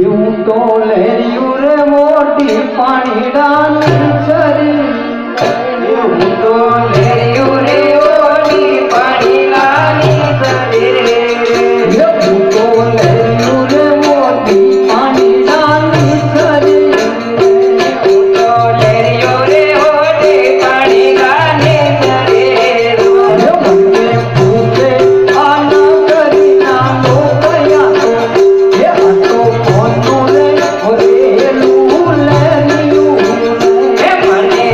એવું તો લહેર્યું રે મોટી પાણીડાની છરી, એવું તો લહેર્યું રે ઓલી પાણીલાની સરે. એવું તો લહેર્યું રે મોટી પાણીડાની છરી, એવું તો લહેર્યું રે ઓલી પાણીલાની સરે. મને પૂછે આ ન કરી નાનો કયા તો એ હતો કોનું રે ઓરેલું લહેર્યું હે મને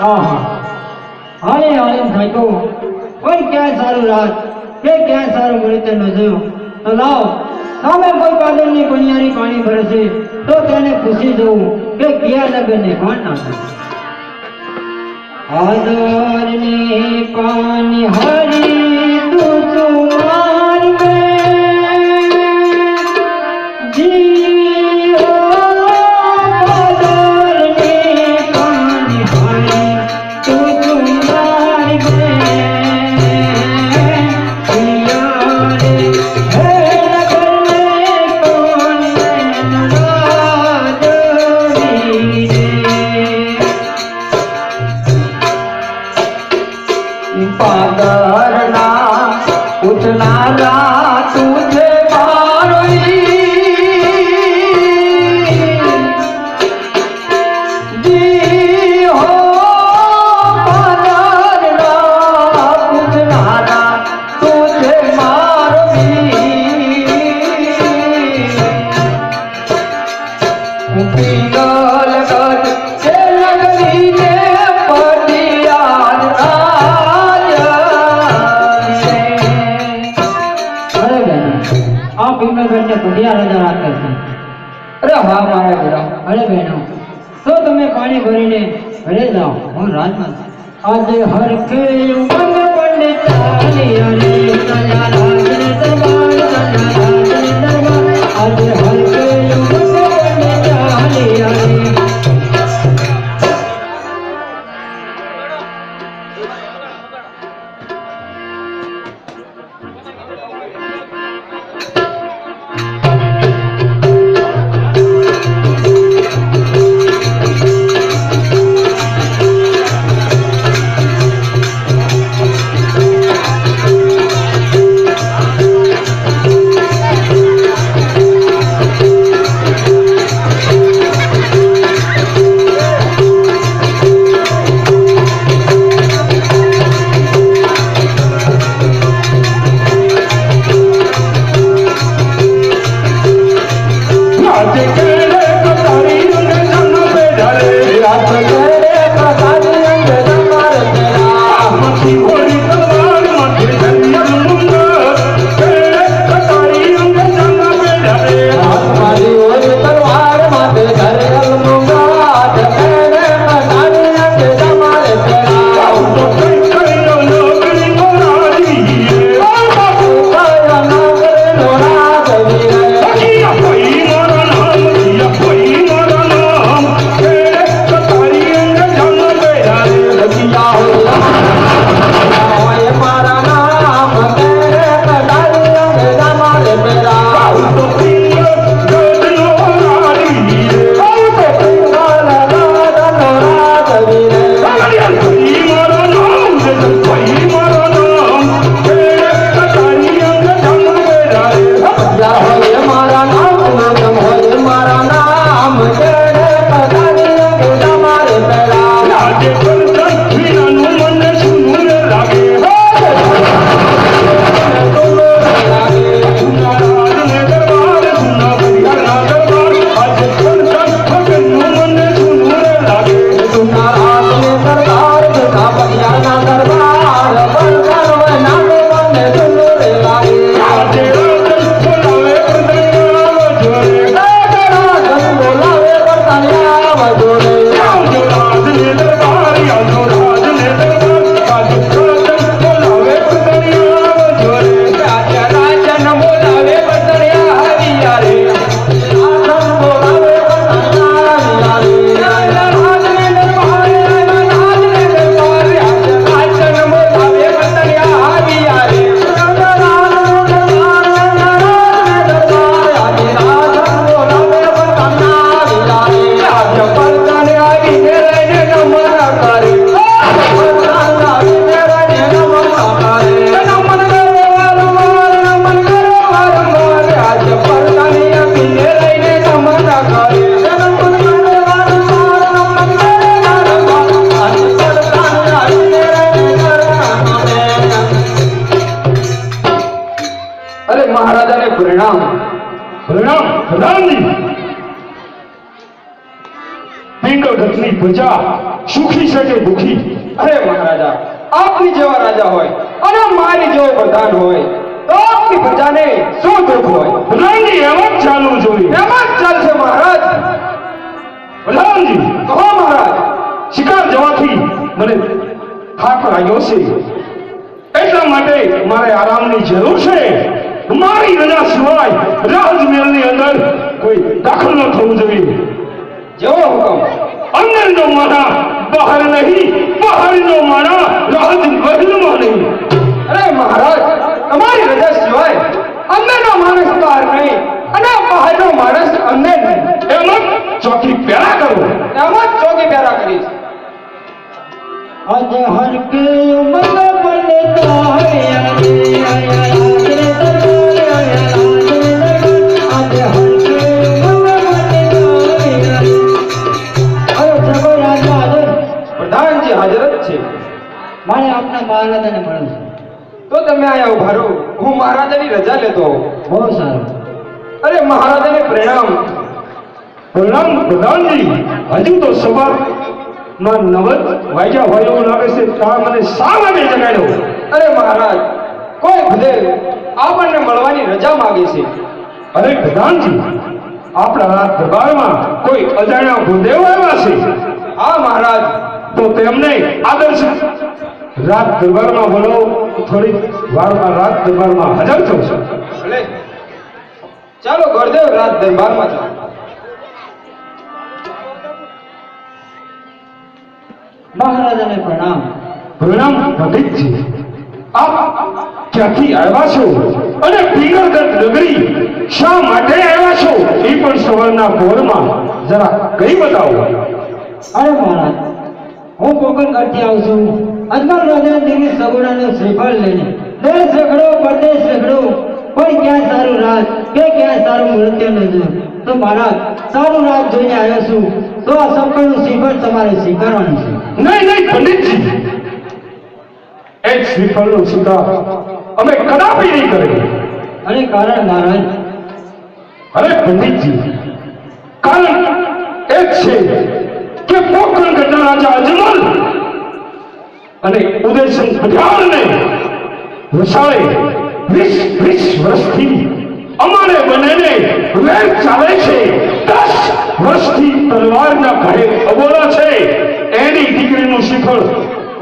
હા હા હાલે હાલે ભાઈકો પણ ક્યાં સારું રાત કે ક્યાં સારું મૃત્યુ ન જોયું તો લાવ સામે કોઈ પાદરની કોણિયારી પાણી ભરશે તો તેને પૂછી જવું કે કયા નગરને કોણ નાખે આદરની પાણી હરી તું સુમાર મે જીઓ આદરની પાણી હરી તું સુમાર મે યારે હે નગર મે કોણ રાજવી રે पागरना उठनारा तुझे मारोई जी हो पागरना उठनारा तुझे मारोई पिंगल गढ़ से लगनी ने पटियार आप पिंगलगढ़ से बढ़िया राजा રાખે છે અરે વાહ મારા ગુરુ અરે બહેનો તો તમે પાણી ભરીને ઘરે જાઓ હું રાજમાં આજે હર કે ઉમંગ પંડિત ચાલી અરે સજા રાજ દરબાર સજા રાજ દરબાર આજે હર કે ઉમંગ પંડિત ચાલી અરે પિંગળગઢની પ્રજા સુખી છે કે દુખી? અરે મહારાજા, આપની જેવા રાજા હોય અને મારી જેવો પ્રધાન હોય તો આપની પ્રજાને શું દુઃખ હોય? પ્રધાનજી એમ જ ચાલવું જોઈએ. એમ જ ચાલશે મહારાજ. પ્રધાનજી, કહો મહારાજ. શિકાર જવાથી મને થાક લાગ્યો છે, એટલા માટે મારે આરામની જરૂર છે. મારી રજા સિવાય રાજમહેલની અંદર કોઈ દાખલ ન થવું જોઈએ. જેવો હુકમ. અંદરનો માણા બહાર નહીં, બહારનો માણા રાજમહેલમાં નહીં. અરે મહારાજ, તમારી રજા સિવાય અંદરનો માણસ બહાર નહીં અને બહારનો માણસ અંદર નહીં. એમ જ ચોકી પહેરા કરો. એમ જ ચોકી પહેરા કરીશ. આજે હર કે મન બનતા હૈ આજે પ્રધાનજી હાજર જ છે. મારે આપના મહારાજાને મળવું છે. તો તમે અહીંયા ઉભા રહો, હું મહારાજાની રજા લેતો હોઉં. બહુ સારું. અરે મહારાજાને પ્રણામ. પ્રણામ પ્રધાનજી. હજુ તો સવારમાં 9 વાગ્યા હોય એવું લાગે છે. તા મને શા માટે જગાડ્યો? અરે મહારાજ, કોઈ ભલે આપણને મળવાની રજા માંગે છે. અરે પ્રધાનજી, આપણા રાજ દરબારમાં કોઈ અજાણ્યા ભૂદેવ આવ્યા છે. હા મહારાજ. તો તેમને આદર્શ રાજ દરબારમાં બોલો. થોડી વારમાં રાજ દરબારમાં હાજર થશે. ભલે, ચાલો ગોરદેવ રાજ દરબારમાં ચાલો. મહારાજાને પ્રણામ. પ્રણામ પંડિતજી. આપ ક્યાંથી આવ્યા છો અને પિંગળગઢ નગરી શા માટે આવ્યા છો એ પણ સવારના પહોરમાં જરા કઈ બતાવો. અરે મહારાજ, હું કોકણગઢથી આવું છું. અજમલ રાજાની દીકરી સગુણાનું શ્રીફળ લઈને દેશ રેખડો પરદેશ રેખડો, કોઈ ક્યાં સારું રાજ કે ક્યાં સારું નૃત્ય ન જોયું. તો મહારાજ, સારું રાજ જોઈને આવ્યો છું. તો આ સંપૂર્ણ શ્રીફળ તમારે સ્વીકારવાનું છે. નહીં નહીં પંડિતજી, એક શ્રીફળનો સ્વીકાર અમે કદાપી નહીં કરીએ. અને કારણ મહારાજ? અરે પંડિતજી, કારણ એક છે કે કોકણગઢના રાજા અજમલ અને ઉદયસિંહ પઢિયારને વસાવે 20 વર્ષથી અમારે બંનેને વેર ચાલે છે. 10 વર્ષથી તલવારના ઘરે અબોલા છે. એની દીકરીનું શિખર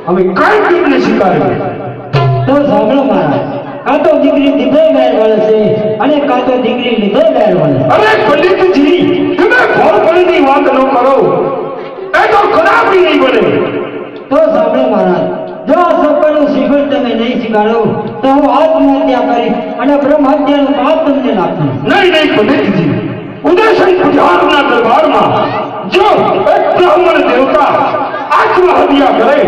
અમે કાંઈ ને સ્વીકાર્યું. તો સાંભળો મહારાજ, કાં તો દીકરી દીધે વેર વળે છે અને કાં તો દીકરી લીધે વેર વળે. અરે પંડિતજી, તમે ભોળપણની વાત ન કરો. એ તો કદાપી નહીં બને. તો સાંભળો મહારાજ, જો આ સંપન્નનું શ્રીફળ તમે નહીં સ્વીકારો તો હું આત્મહત્યા કરીશ અને બ્રહ્મ હત્યાનું પાપ તમને નાખીશ. નહીં નહીં પંડિતજી, ઉદયસિંહ પઢિયારના દરબારમાં જો એક બ્રાહ્મણ દેવતા આત્મહત્યા કરે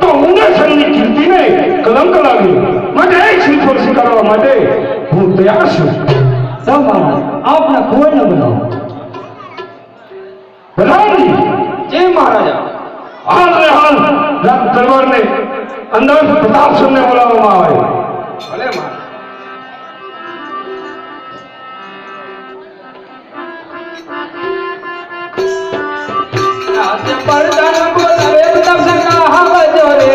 તો ઉદયસિંહની કીર્તિને કલંક લાગે. માટે એક શ્રીફળ સ્વીકારવા માટે હું તૈયાર છું. તો મહારાજ, આપના કુંવરને બોલાવો. પ્રધાનજી, જય મહારાજા. હાલ ને હાલ રાજ દરબારને અંદર પ્રતાપસિંહને બોલાવવામાં આવે. ભલે મહારાજ. આજે પરદાન બોલાવે પ્રતાપસિંહ આવજો રે.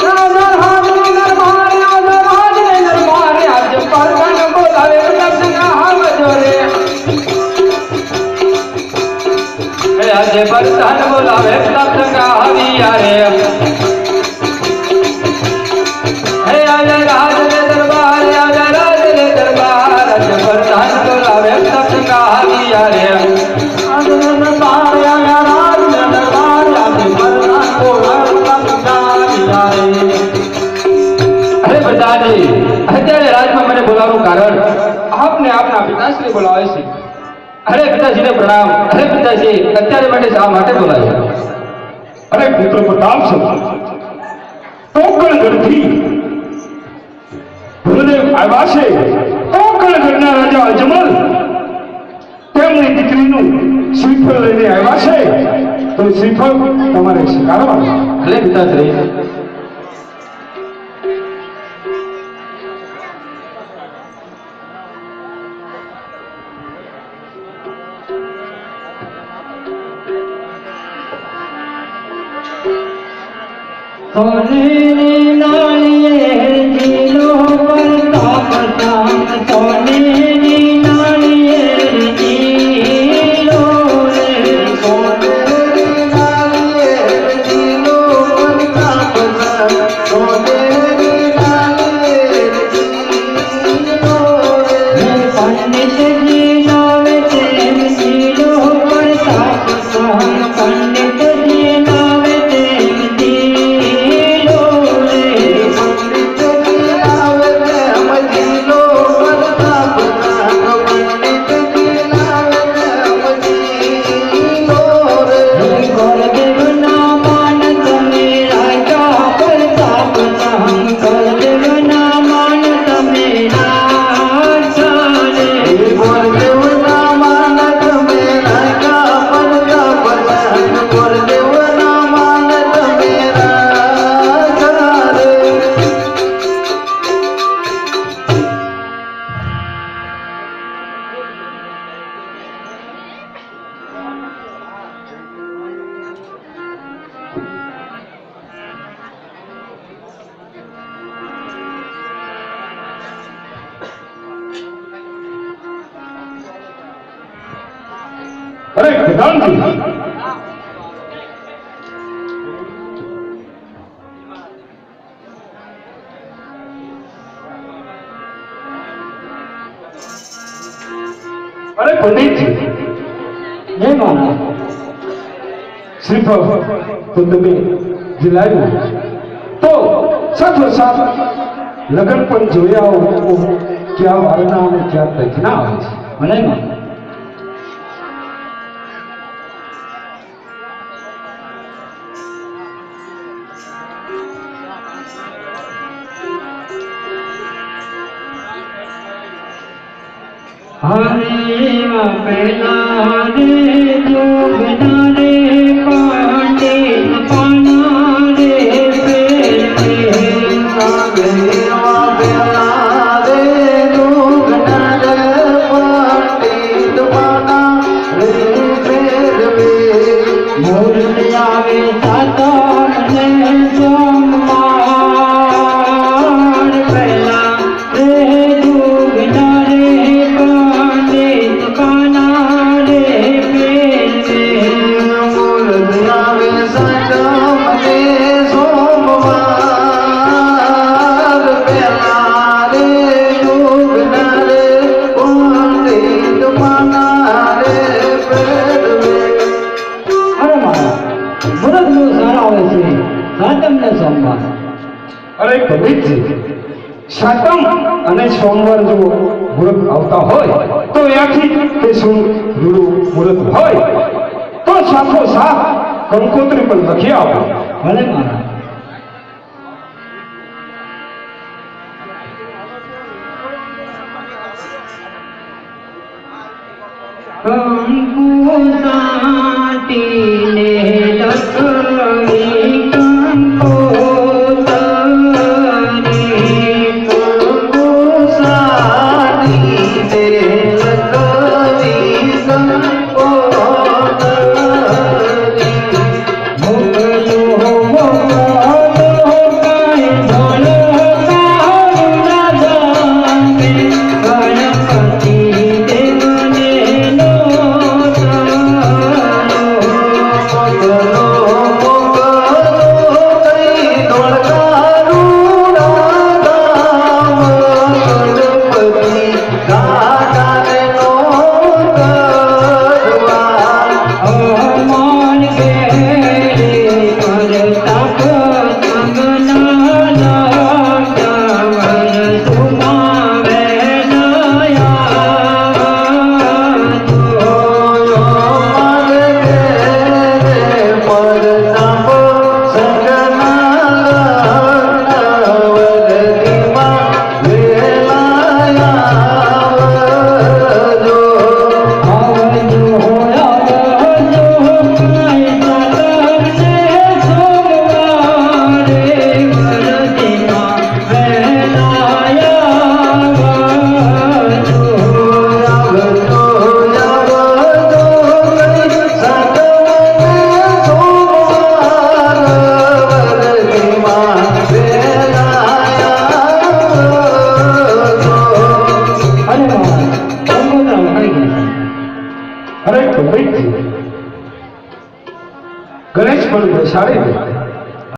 રાજા હાજરી દરબારે, રાજા હાજરી દરબારે, આજે પરદાન બોલાવે પ્રતાપસિંહ આવજો રે. આજે પરદાન બોલાવે પ્રતાપસિંહ આવ્યા રે. હે આજે રાજને દરબારે, આજે રાજને દરબાર, આજે પરદાન બોલાવે પ્રતાપસિંહ આવ્યા રે. આજે દરબાર, આજે રાજને દરબાર, આજે પરદાન બોલાવે પ્રતાપસિંહ આવ્યા રે. અરે પ્રધાનજી, અત્યારે રાજમાં મને બોલાવવાનું કારણ? આપને આપના પિતાશ્રી બોલાવે છે. અરે પિતાજીને પ્રણામ. અરે પિતાજી, અત્યારે માટે શા માટે બોલાવ્યા? અરે પુત્ર પ્રતાપસિંહ, કોકણગઢથી ગુરુદેવ આવ્યા છે. કોકણગઢના રાજા અજમલ તેમની દીકરીનું શ્રીફળ લઈને આવ્યા છે. તો શ્રીફળ તમારે સ્વીકારવાનું. ભલે પિતાશ્રી. સોનેરી નાળિયેર જીલો પ્રતાપ સંગ સોનેરી નાળિયેર જીલો રે સોનેરી નાળિયેર જીલો પ્રતાપ સંગ સોનેરી નાળિયેર જીલો રે પંડિતજી નાવે તેમ જીલો પ્રતાપ સંગ પંડિતજી નાવે તેમ જીલો રે પંડિતજી આવે તેમ જીલો પ્રતાપ સંગ પંડિતજી આવે તેમ જીલો રે ગોરદેવના માન તમે રાજા પ્રતાપ સંગ ગોરદેવના માન તમે રાજા રે ગોરદેવના માન તમે રાજા પ્રતાપ સંગ ગોરદેવના માન તમે રાજા રે અરે પ્રધાનજી, અરે પંડિતજી, જય માતા. શ્રીફળ તો તમે દિલાવ્યું તો સાથોસાથ લગ્ન પણ જોયા હો ક્યાં વારના અને ક્યાં દક્ષિણા આવે છે. ભલે માતા. હરે પેલા રે જોગના રે પાંડે પાના રે આવે સાતા ને સોમવાર પેલા રે જોગના રે પાંડે પાના રે અરે મારા મુરત નું સારા આવે છે સાતમ ને સોમવાર. અરે પંડિતજી, સાતમ અને સોમવાર જો મુહૂર્ત આવતા હોય તો ત્યાંથી તે શું મુહૂર્ત હોય તો સાથોસાથ કંકોત્રી પણ લખી આપો. ભલે મારા. કંકુ સાટીને લખવી કંકોત્રી મોકલો મોકલો કાંઈ ભલો સારું ના જામે ગણપતિ દેવને નો તારો લક્ષ્મણ બેસાડી દે.